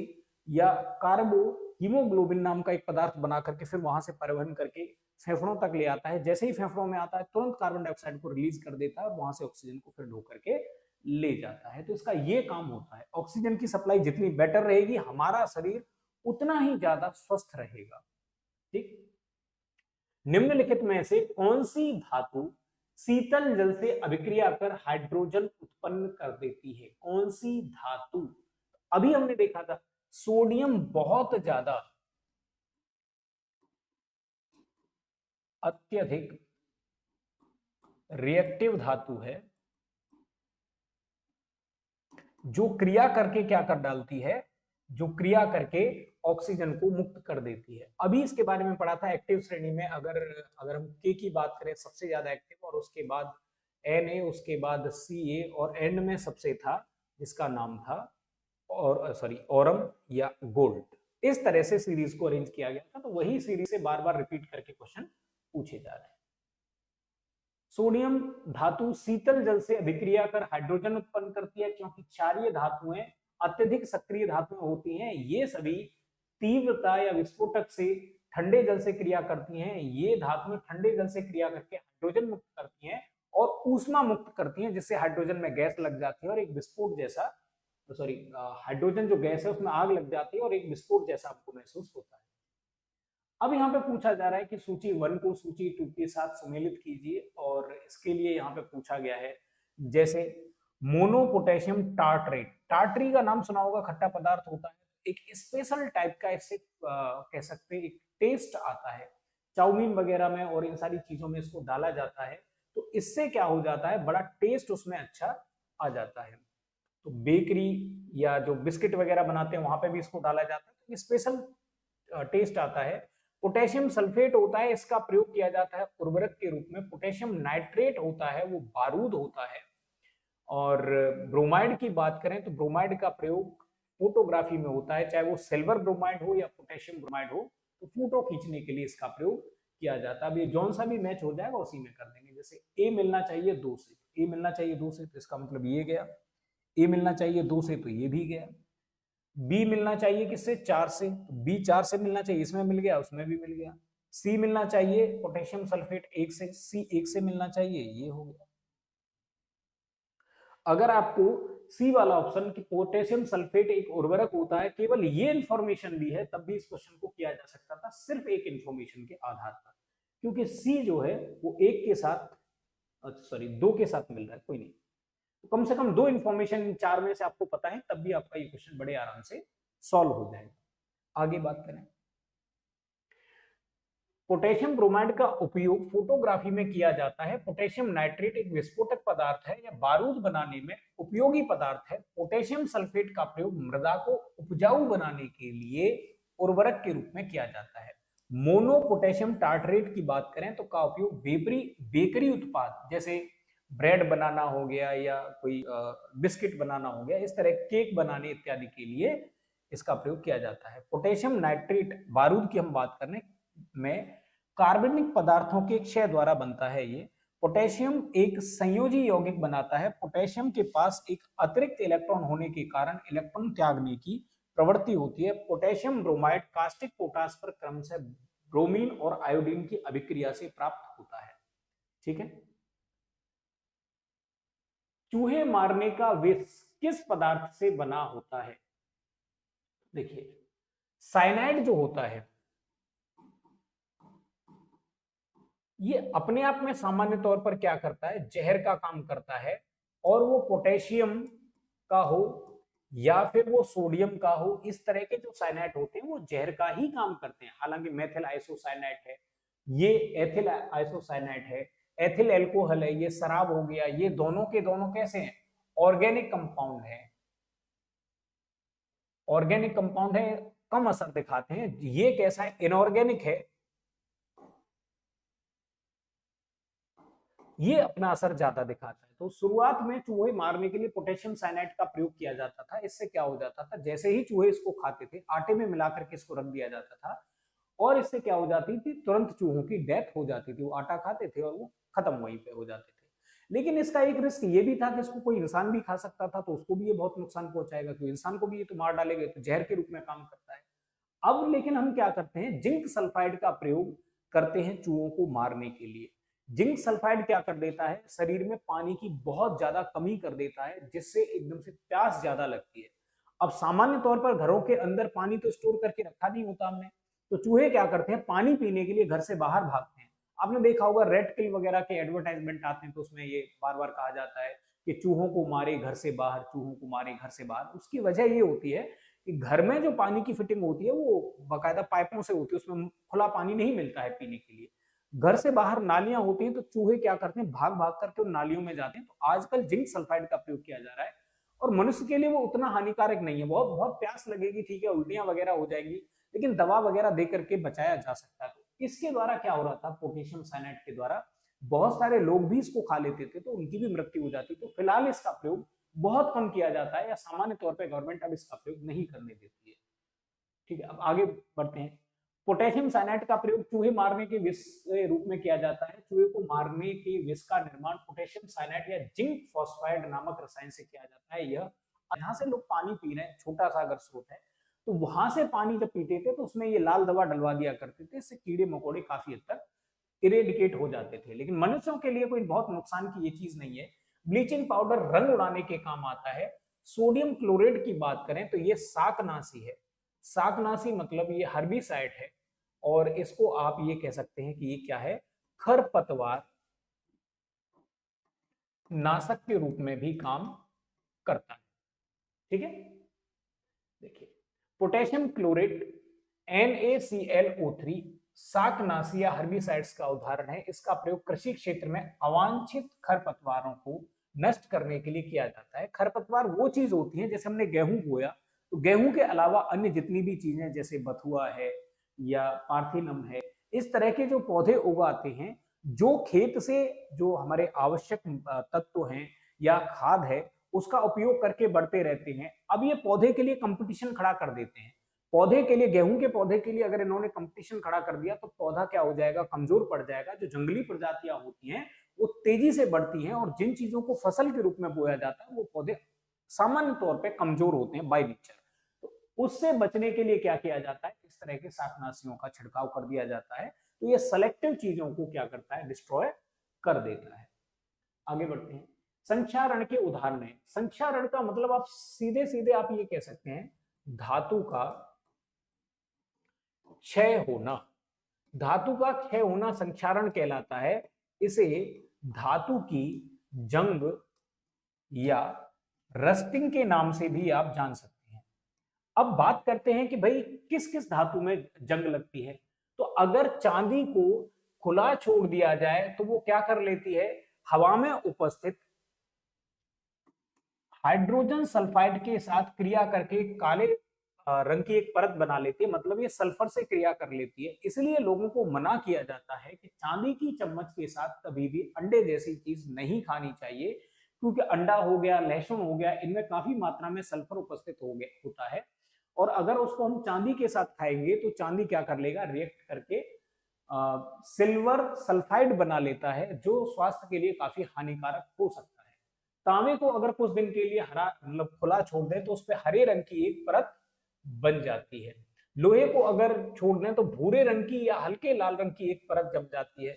या कार्बो हीमोग्लोबिन नाम का एक पदार्थ बना करके फिर वहां से परिवहन करके फेफड़ों तक ले आता है। जैसे ही फेफड़ों में आता है, तुरंत कार्बन डाइऑक्साइड को रिलीज कर देता है और वहां से ऑक्सीजन को फिर ढो करके ले जाता है। तो इसका ये काम होता है। ऑक्सीजन की सप्लाई जितनी बेटर रहेगी, हमारा शरीर उतना ही ज्यादा स्वस्थ रहेगा। ठीक। निम्नलिखित में से कौन सी धातु शीतल जल से अभिक्रिया कर हाइड्रोजन उत्पन्न कर देती है? कौन सी धातु? अभी हमने देखा था सोडियम बहुत ज्यादा अत्यधिक रिएक्टिव धातु है, जो क्रिया करके क्या कर डालती है, जो क्रिया करके ऑक्सीजन को मुक्त कर देती है। अभी इसके बारे में पढ़ा था एक्टिव श्रेणी में। अगर अगर हम के की बात करें, सबसे ज्यादा एक्टिव, और उसके बाद Na, उसके बाद Ca, और एंड में सबसे था जिसका नाम था और सॉरी ओरम या गोल्ड। इस तरह से सीरीज को अरेंज किया गया था। तो वही सीरीज से बार बार रिपीट करके क्वेश्चन पूछे जा रहे हैं। सोडियम धातु शीतल जल से अभिक्रिया कर हाइड्रोजन उत्पन्न करती है, क्योंकि क्षारीय धातुएं अत्यधिक सक्रिय धातुएं होती हैं। ये सभी तीव्रता या विस्फोटक से ठंडे जल से क्रिया करती हैं। ये धातुएं ठंडे जल से क्रिया करके हाइड्रोजन मुक्त करती हैं और ऊष्मा मुक्त करती हैं, जिससे हाइड्रोजन में गैस लग जाती है और एक विस्फोट जैसा, सॉरी, हाइड्रोजन जो गैस है उसमें आग लग जाती है और एक विस्फोट जैसा आपको महसूस होता है। अब यहाँ पे पूछा जा रहा है कि सूची 1 को सूची 2 के साथ सम्मिलित कीजिए, और इसके लिए यहाँ पे पूछा गया है जैसे मोनो पोटेशियम टार्टरेट। टार्टरी का नाम सुना होगा, खट्टा पदार्थ होता है। एक स्पेशल टाइप का इससे कह सकते हैं एक टेस्ट आता है, चाउमीन वगैरह में और इन सारी चीजों में इसको डाला जाता है। तो इससे क्या हो जाता है, बड़ा टेस्ट उसमें अच्छा आ जाता है। तो बेकरी या जो बिस्किट वगैरह बनाते हैं वहां पे भी इसको डाला जाता है, तो स्पेशल टेस्ट आता है। पोटेशियम सल्फेट होता है, इसका प्रयोग किया जाता है उर्वरक के रूप में। पोटेशियम नाइट्रेट होता है, वो बारूद होता है। और ब्रोमाइड की बात करें तो ब्रोमाइड का प्रयोग फोटोग्राफी में होता है, चाहे वो सिल्वर ब्रोमाइड हो या पोटेशियम ब्रोमाइड हो, तो फोटो खींचने के लिए इसका प्रयोग किया जाता है। अब ये जौन सा भी मैच हो जाएगा उसी में कर देंगे। जैसे ए मिलना चाहिए 2 से, ए मिलना चाहिए 2 से, तो इसका मतलब ये गया। ए मिलना चाहिए 2 से, तो ये भी गया। बी मिलना चाहिए किससे, 4 से, तो बी 4 से मिलना चाहिए, इसमें मिल गया, उसमें भी मिल गया। सी मिलना चाहिए पोटेशियम सल्फेट 1 से, सी 1 से मिलना चाहिए, ये हो गया। अगर आपको सी वाला ऑप्शन कि पोटेशियम सल्फेट एक उर्वरक होता है, केवल ये इंफॉर्मेशन दी है, तब भी इस क्वेश्चन को किया जा सकता था सिर्फ एक इंफॉर्मेशन के आधार पर, क्योंकि सी जो है वो एक के साथ, सॉरी 2 के साथ मिल रहा है। कोई नहीं, तो कम से कम 2 इंफॉर्मेशन 4 में से आपको पता है, तब भी आपका ये क्वेश्चन बड़े आराम से सॉल्व हो जाएगा। आगे बात करें, पोटेशियम ब्रोमाइड का उपयोग फोटोग्राफी में किया जाता है। पोटेशियम नाइट्रेट एक विस्फोटक पदार्थ है या बारूद बनाने में उपयोगी पदार्थ है। पोटेशियम सल्फेट का प्रयोग मृदा को उपजाऊ बनाने के लिए उर्वरक के रूप में किया जाता है। मोनो पोटेशियम टार्टरेट की बात करें तो का उपयोग बेकरी उत्पाद जैसे ब्रेड बनाना हो गया या कोई बिस्किट बनाना हो गया, इस तरह केक बनाने इत्यादि के लिए इसका प्रयोग किया जाता है। पोटेशियम नाइट्रेट बारूद की हम बात करने में कार्बनिक पदार्थों के क्षय द्वारा बनता है। ये पोटेशियम एक संयोजी यौगिक बनाता है। पोटेशियम के पास एक अतिरिक्त इलेक्ट्रॉन होने के कारण इलेक्ट्रॉन त्यागने की प्रवृत्ति होती है। पोटेशियम ब्रोमाइड कास्टिक पोटास पर क्रमशः ब्रोमीन और आयोडीन की अभिक्रिया से प्राप्त होता है। ठीक है। चूहे मारने का विष किस पदार्थ से बना होता है? देखिए, साइनाइड जो होता है ये अपने आप में सामान्य तौर पर क्या करता है, जहर का काम करता है, और वो पोटेशियम का हो या फिर वो सोडियम का हो, इस तरह के जो साइनाइड होते हैं वो जहर का ही काम करते हैं। हालांकि मेथिल आइसोसाइनाइड है, ये एथिल आइसोसाइनाइड है, एथिल एल्कोहल है, ये शराब हो गया, ये दोनों के दोनों कैसे हैं, ऑर्गेनिक कंपाउंड है। ऑर्गेनिक कंपाउंड है, कम असर दिखाते हैं। ये कैसा है, इनऑर्गेनिक है, ये अपना असर ज्यादा दिखाता है। तो शुरुआत में चूहे मारने के लिए पोटेशियम साइनाइड का प्रयोग किया जाता था। इससे क्या हो जाता था, जैसे ही चूहे इसको खाते थे, आटे में मिलाकर के इसको रख दिया जाता था और इससे क्या हो जाती थी, तुरंत चूहों की डेथ हो जाती थी। वो आटा खाते थे और वो खत्म वहीं पे हो जाते थे। लेकिन इसका एक रिस्क ये भी था कि इसको कोई इंसान भी खा सकता था, तो उसको भी ये बहुत नुकसान पहुंचाएगा, क्योंकि इंसान को भी ये तो मार डालेगा, तो जहर के रूप में काम करता है। अब लेकिन हम क्या करते हैं, जिंक सल्फाइड का प्रयोग करते हैं चूहों को मारने के लिए। जिंक सल्फाइड क्या कर देता है, शरीर में पानी की बहुत ज्यादा कमी कर देता है, जिससे एकदम से प्यास ज्यादा लगती है। अब सामान्य तौर पर घरों के अंदर पानी तो स्टोर करके रखा नहीं होता हमने, तो चूहे क्या करते हैं, पानी पीने के लिए घर से बाहर भागते हैं। आपने देखा होगा रेड किल वगैरह के एडवर्टाइजमेंट आते हैं, तो उसमें ये बार बार कहा जाता है कि चूहों को मारे घर से बाहर, चूहों को मारे घर से बाहर। उसकी वजह ये होती है कि घर में जो पानी की फिटिंग होती है वो बाकायदा पाइपों से होती है, उसमें खुला पानी नहीं मिलता है पीने के लिए। घर से बाहर नालियां होती हैं, तो चूहे क्या करते हैं, भाग भाग करके उन नालियों में जाते हैं। तो आजकल जिंक सल्फाइड का प्रयोग किया जा रहा है और मनुष्य के लिए वो उतना हानिकारक नहीं है। बहुत बहुत प्यास लगेगी, ठीक है, उल्टियां वगैरह हो जाएंगी, लेकिन दवा वगैरह दे करके बचाया जा सकता है। तो इसके द्वारा क्या हो रहा था, पोटेशियम साइनाइड के द्वारा बहुत सारे लोग भी इसको खा लेते थे, तो उनकी भी मृत्यु हो जाती। तो फिलहाल इसका प्रयोग बहुत कम किया जाता है, या सामान्य तौर पर गवर्नमेंट अब इसका प्रयोग नहीं करने देती है। ठीक है, अब आगे बढ़ते हैं। पोटेशियम साइनाइड का प्रयोग चूहे मारने के विष के रूप में किया जाता है। चूहे को मारने के विष का निर्माण पोटेशियम साइनाइड या जिंक फॉस्फाइड नामक रसायन से किया जाता है। यह यहाँ से लोग पानी पी रहे हैं, छोटा सा अगर स्रोत है, तो वहां से पानी जब पीते थे तो उसमें ये लाल दवा डलवा दिया करते थे। इससे कीड़े मकोड़े काफी हद तक इरेडिकेट हो जाते थे। लेकिन मनुष्यों के लिए कोई बहुत नुकसान की ये चीज नहीं है। ब्लीचिंग पाउडर रंग उड़ाने के काम आता है। सोडियम क्लोराइड की बात करें तो ये शाकनाशी है। शाकनाशी मतलब ये हर्बिसाइड है, और इसको आप ये कह सकते हैं कि ये क्या है, खरपतवार नाशक के रूप में भी काम करता है। ठीक है, देखिए पोटेशियम क्लोरेट NaClO3 शाकनाशी या हर्बिसाइड्स का उदाहरण है। इसका प्रयोग कृषि क्षेत्र में अवांछित खरपतवारों को नष्ट करने के लिए किया जाता है। खरपतवार वो चीज होती है, जैसे हमने गेहूं बोया, तो गेहूं के अलावा अन्य जितनी भी चीजें, जैसे बथुआ है या पार्थिनम है, इस तरह के जो पौधे उगाते हैं, जो खेत से जो हमारे आवश्यक तत्व हैं या खाद है, उसका उपयोग करके बढ़ते रहते हैं। अब ये पौधे के लिए कंपटीशन खड़ा कर देते हैं। पौधे के लिए, गेहूं के पौधे के लिए अगर इन्होंने कंपटीशन खड़ा कर दिया, तो पौधा क्या हो जाएगा, कमजोर पड़ जाएगा। जो जंगली प्रजातियां होती हैं वो तेजी से बढ़ती हैं, और जिन चीजों को फसल के रूप में बोया जाता है वो पौधे सामान्य तौर पर कमजोर होते हैं बाय नेचर। तो उससे बचने के लिए क्या किया जाता है, इस तरह के शाकनाशियों का छिड़काव कर दिया जाता है। तो ये सेलेक्टिव चीजों को क्या करता है, डिस्ट्रॉय कर देता है। आगे बढ़ते हैं। संक्षारण के उदाहरण है। संक्षारण का मतलब आप सीधे सीधे आप ये कह सकते हैं, धातु का क्षय होना। धातु का क्षय होना संक्षारण कहलाता है। इसे धातु की जंग या रस्टिंग के नाम से भी आप जान सकते हैं। अब बात करते हैं कि भाई किस किस धातु में जंग लगती है। तो अगर चांदी को खुला छोड़ दिया जाए तो वो क्या कर लेती है, हवा में उपस्थित हाइड्रोजन सल्फाइड के साथ क्रिया करके काले रंग की एक परत बना लेती है। मतलब ये सल्फर से क्रिया कर लेती है। इसलिए लोगों को मना किया जाता है कि चांदी की चम्मच के साथ कभी भी अंडे जैसी चीज नहीं खानी चाहिए, क्योंकि अंडा हो गया, लहसुन हो गया, इनमें काफी मात्रा में सल्फर उपस्थित हो गया होता है। और अगर उसको हम चांदी के साथ खाएंगे तो चांदी क्या कर लेगा, रिएक्ट करके सिल्वर सल्फाइड बना लेता है, जो स्वास्थ्य के लिए काफी हानिकारक हो सकता है। तांबे को अगर कुछ दिन के लिए हरा मतलब खुला छोड़ दें तो उस पर हरे रंग की एक परत बन जाती है। लोहे को अगर छोड़ दें तो भूरे रंग की या हल्के लाल रंग की एक परत जम जाती है।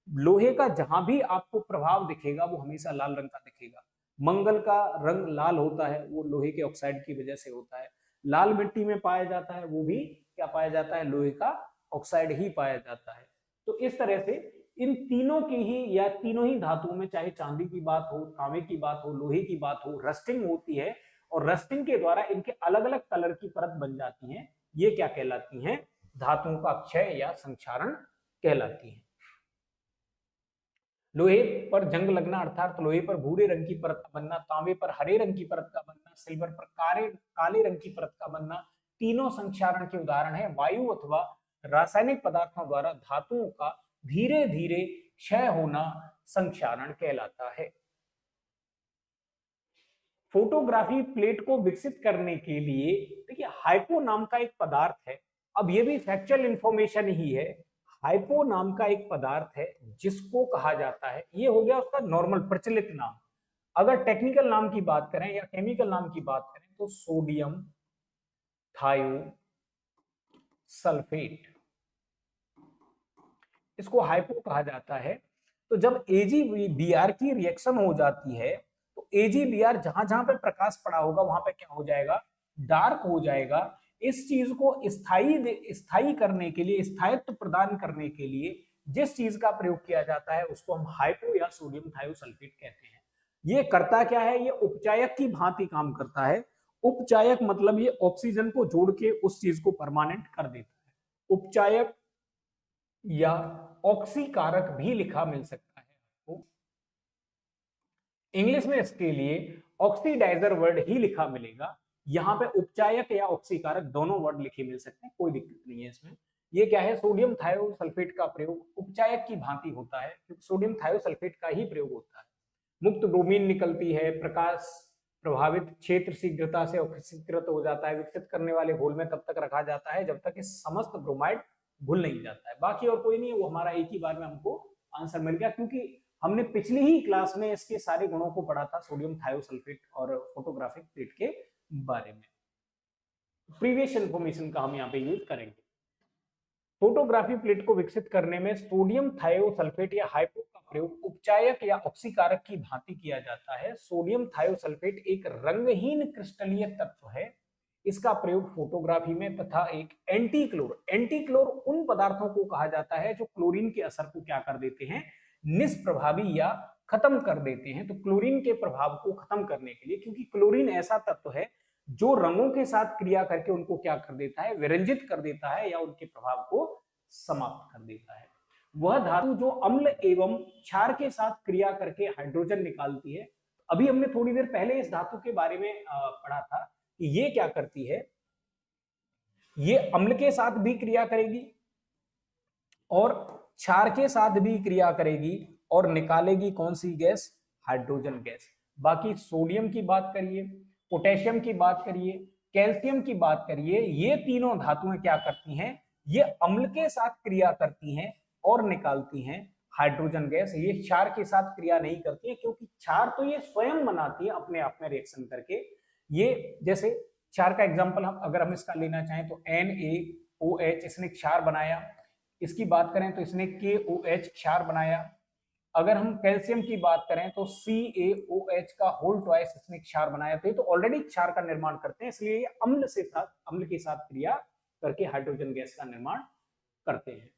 लोहे का जहां भी आपको प्रभाव दिखेगा वो हमेशा लाल रंग का दिखेगा। मंगल का रंग लाल होता है, वो लोहे के ऑक्साइड की वजह से होता है। लाल मिट्टी में पाया जाता है, वो भी क्या पाया जाता है, लोहे का ऑक्साइड ही पाया जाता है। तो इस तरह से इन तीनों की ही या तीनों ही धातुओं में, चाहे चांदी की बात हो, तांबे की बात हो, लोहे की बात हो, रस्टिंग होती है। और रस्टिंग के द्वारा इनके अलग अलग कलर की परत बन जाती हैं। ये क्या कहलाती हैं? धातुओं का क्षय या संक्षारण कहलाती हैं। लोहे पर जंग लगना अर्थात लोहे पर भूरे रंग की परत का बनना, तांबे पर हरे रंग की परत का बनना, सिल्वर पर काले रंग की परत का बनना, तीनों संक्षारण के उदाहरण है। वायु अथवा रासायनिक पदार्थों द्वारा धातुओं का धीरे धीरे क्षय होना संक्षारण कहलाता है। फोटोग्राफी प्लेट को विकसित करने के लिए देखिए हाइपो नाम का एक पदार्थ है। अब ये भी फैक्चुअल इंफॉर्मेशन ही है। हाइपो नाम का एक पदार्थ है जिसको कहा जाता है, ये हो गया उसका नॉर्मल प्रचलित नाम। अगर टेक्निकल नाम की बात करें या केमिकल नाम की बात करें तो सोडियम थायो सल्फेट, इसको हाइपो कहा जाता है। तो जब AgBr की रिएक्शन हो जाती है तो AgBr जहां जहां पे प्रकाश पड़ा होगा वहां पे क्या हो जाएगा? डार्क हो जाएगा। इस चीज को स्थायी करने के लिए, स्थायित्व प्रदान करने के लिए जिस चीज का प्रयोग किया जाता है उसको हम हाइपो या सोडियम थायोसल्फेट कहते हैं। ये करता क्या है? ये उपचायक की भांति काम करता है। उपचायक मतलब ये ऑक्सीजन को जोड़ के उस चीज को परमानेंट कर देता है। उपचायक या ऑक्सीकारक भी लिखा मिल सकता है आपको। इंग्लिश में इसके लिए ऑक्सीडाइजर वर्ड ही लिखा मिलेगा। यहाँ पे उपचायक या ऑक्सीकारक दोनों वर्ड लिखे मिल सकते हैं, कोई दिक्कत नहीं है इसमें। ये क्या है? सोडियम थायोसल्फेट का प्रयोग उपचायक की भांति होता है क्योंकि सोडियम थायोसल्फेट का ही प्रयोग होता है। मुक्त ब्रोमीन निकलती है, प्रकाश प्रभावित क्षेत्र शीघ्रता से ऑक्सीकृत हो जाता है, विकसित करने वाले घोल में तब तक रखा जाता है जब तक इस समस्त ब्रोमाइड घुल नहीं जाता है। बाकी और कोई नहीं है, वो हमारा एक ही बार में हमको आंसर मिल गया क्योंकि हमने पिछली ही क्लास में इसके सारे गुणों को पढ़ा था, सोडियम थायोसल्फेट और फोटोग्राफिक प्लेट के बारे में। प्रीवियस इंफॉर्मेशन का हम यहाँ पे यूज करेंगे। फोटोग्राफी प्लेट को विकसित करने में सोडियम थायोसल्फेट या हाइपो का प्रयोग उपचायक या ऑक्सीकारक की भांति किया जाता है। सोडियम थायोसल्फेट एक रंगहीन क्रिस्टलीय तत्व है। इसका प्रयोग फोटोग्राफी में तथा एक एंटीक्लोर उन पदार्थों को कहा जाता है जो क्लोरीन के असर को क्या कर देते हैं? निष्प्रभावी या खत्म कर देते हैं। तो क्लोरीन के प्रभाव को खत्म करने के लिए, क्योंकि क्लोरीन ऐसा तत्व है जो रंगों के साथ क्रिया करके उनको क्या कर देता है? विरंजित कर देता है या उनके प्रभाव को समाप्त कर देता है। वह धातु जो अम्ल एवं क्षार के साथ क्रिया करके हाइड्रोजन निकालती है। अभी हमने थोड़ी देर पहले इस धातु के बारे में पढ़ा था कि ये क्या करती है, ये अम्ल के साथ भी क्रिया करेगी और क्षार के साथ भी क्रिया करेगी और निकालेगी कौन सी गैस? Hydrogen gas. बाकी सोडियम की बात करिए, पोटेशियम की बात करिए, कैल्शियम की बात करिए, ये तीनों धातुएं क्या करती हैं? ये अम्ल के साथ क्रिया करती हैं और निकालती हैं हाइड्रोजन गैस। ये क्षार के साथ क्रिया नहीं करती है क्योंकि क्षार तो ये स्वयं बनाती है अपने आप में रिएक्शन करके। ये जैसे क्षार का एग्जांपल हम अगर हम इसका लेना चाहें तो NaOH, इसने क्षार बनाया। इसकी बात करें तो इसने KOH क्षार बनाया। अगर हम कैल्शियम की बात करें तो CaOH का होल ट्वाइस इसने क्षार बनाया। तो ये तो ऑलरेडी क्षार का निर्माण करते हैं, इसलिए ये अम्ल के साथ क्रिया करके हाइड्रोजन गैस का निर्माण करते हैं।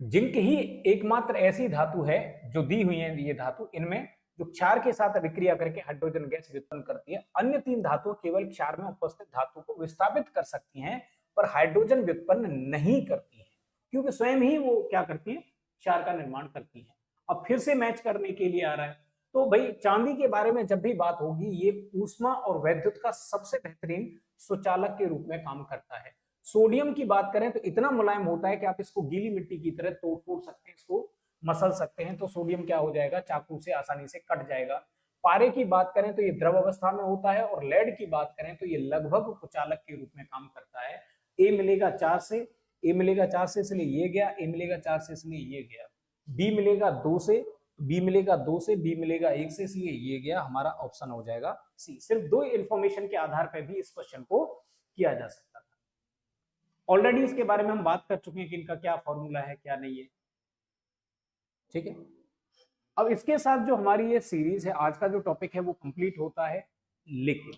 जिंक ही एकमात्र ऐसी धातु है जो दी हुई है ये धातु, इनमें जो क्षार के साथ अभिक्रिया करके हाइड्रोजन गैस उत्पन्न करती है। अन्य तीन धातुएं केवल क्षार में उपस्थित धातु को विस्थापित कर सकती हैं पर हाइड्रोजन व्युत्पन्न नहीं करती है क्योंकि स्वयं ही वो क्या करती है? क्षार का निर्माण करती है। अब फिर से मैच करने के लिए आ रहा है तो भाई चांदी के बारे में जब भी बात होगी, ये ऊष्मा और वैद्युत का सबसे बेहतरीन सुचालक के रूप में काम करता है। सोडियम की बात करें तो इतना मुलायम होता है कि आप इसको गीली मिट्टी की तरह तोड़ फोड़ सकते हैं, इसको मसल सकते हैं, तो सोडियम क्या हो जाएगा? चाकू से आसानी से कट जाएगा। पारे की बात करें तो ये द्रव अवस्था में होता है और लेड की बात करें तो ये लगभग कुचालक के रूप में काम करता है। ए मिलेगा 4 से, ए मिलेगा 4 से इसलिए ये गया, ए मिलेगा 4 से इसलिए ये गया, बी मिलेगा 2 से, बी मिलेगा 2 से, बी मिलेगा 1 से इसलिए ये गया। हमारा ऑप्शन हो जाएगा सी। सिर्फ 2 इंफॉर्मेशन के आधार पर भी इस क्वेश्चन को किया जा सकता था। ऑलरेडी इसके बारे में हम बात कर चुके हैं कि इनका क्या फॉर्मूला है क्या नहीं है, ठीक है। अब इसके साथ जो हमारी ये सीरीज है, आज का जो टॉपिक है वो कंप्लीट होता है। लेकिन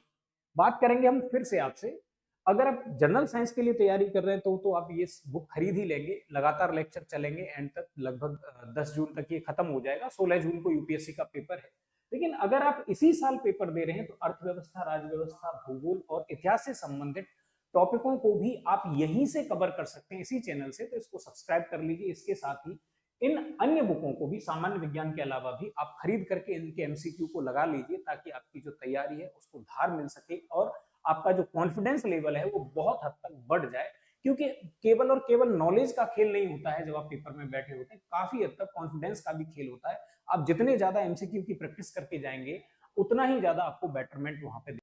बात करेंगे हम फिर से आपसे अगर आप जनरल साइंस के लिए तैयारी कर रहे हैं तो आप ये बुक खरीद ही लेंगे, लगातार लेक्चर चलेंगे एंड तक, लगभग 10 जून तक ये खत्म हो जाएगा, 16 जून को यूपीएससी का पेपर है। लेकिन अगर आप इसी साल पेपर दे रहे हैं तो अर्थव्यवस्था, राजव्यवस्था, भूगोल और इतिहास से संबंधित टॉपिकों को भी आप यहीं से कवर कर सकते हैं, इसी चैनल से। तो इसको सब्सक्राइब कर लीजिए। इसके साथ ही इन अन्य बुकों को भी, सामान्य विज्ञान के अलावा भी, आप खरीद करके इनके एमसीक्यू को लगा लीजिए, ताकि आपकी जो तैयारी है उसको धार मिल सके और आपका जो कॉन्फिडेंस लेवल है वो बहुत हद तक बढ़ जाए। क्योंकि केवल और केवल नॉलेज का खेल नहीं होता है जब आप पेपर में बैठे होते हैं, काफी हद तक कॉन्फिडेंस का भी खेल होता है। आप जितने ज्यादा एमसीक्यू की प्रैक्टिस करके जाएंगे, उतना ही ज्यादा आपको बेटरमेंट वहां पे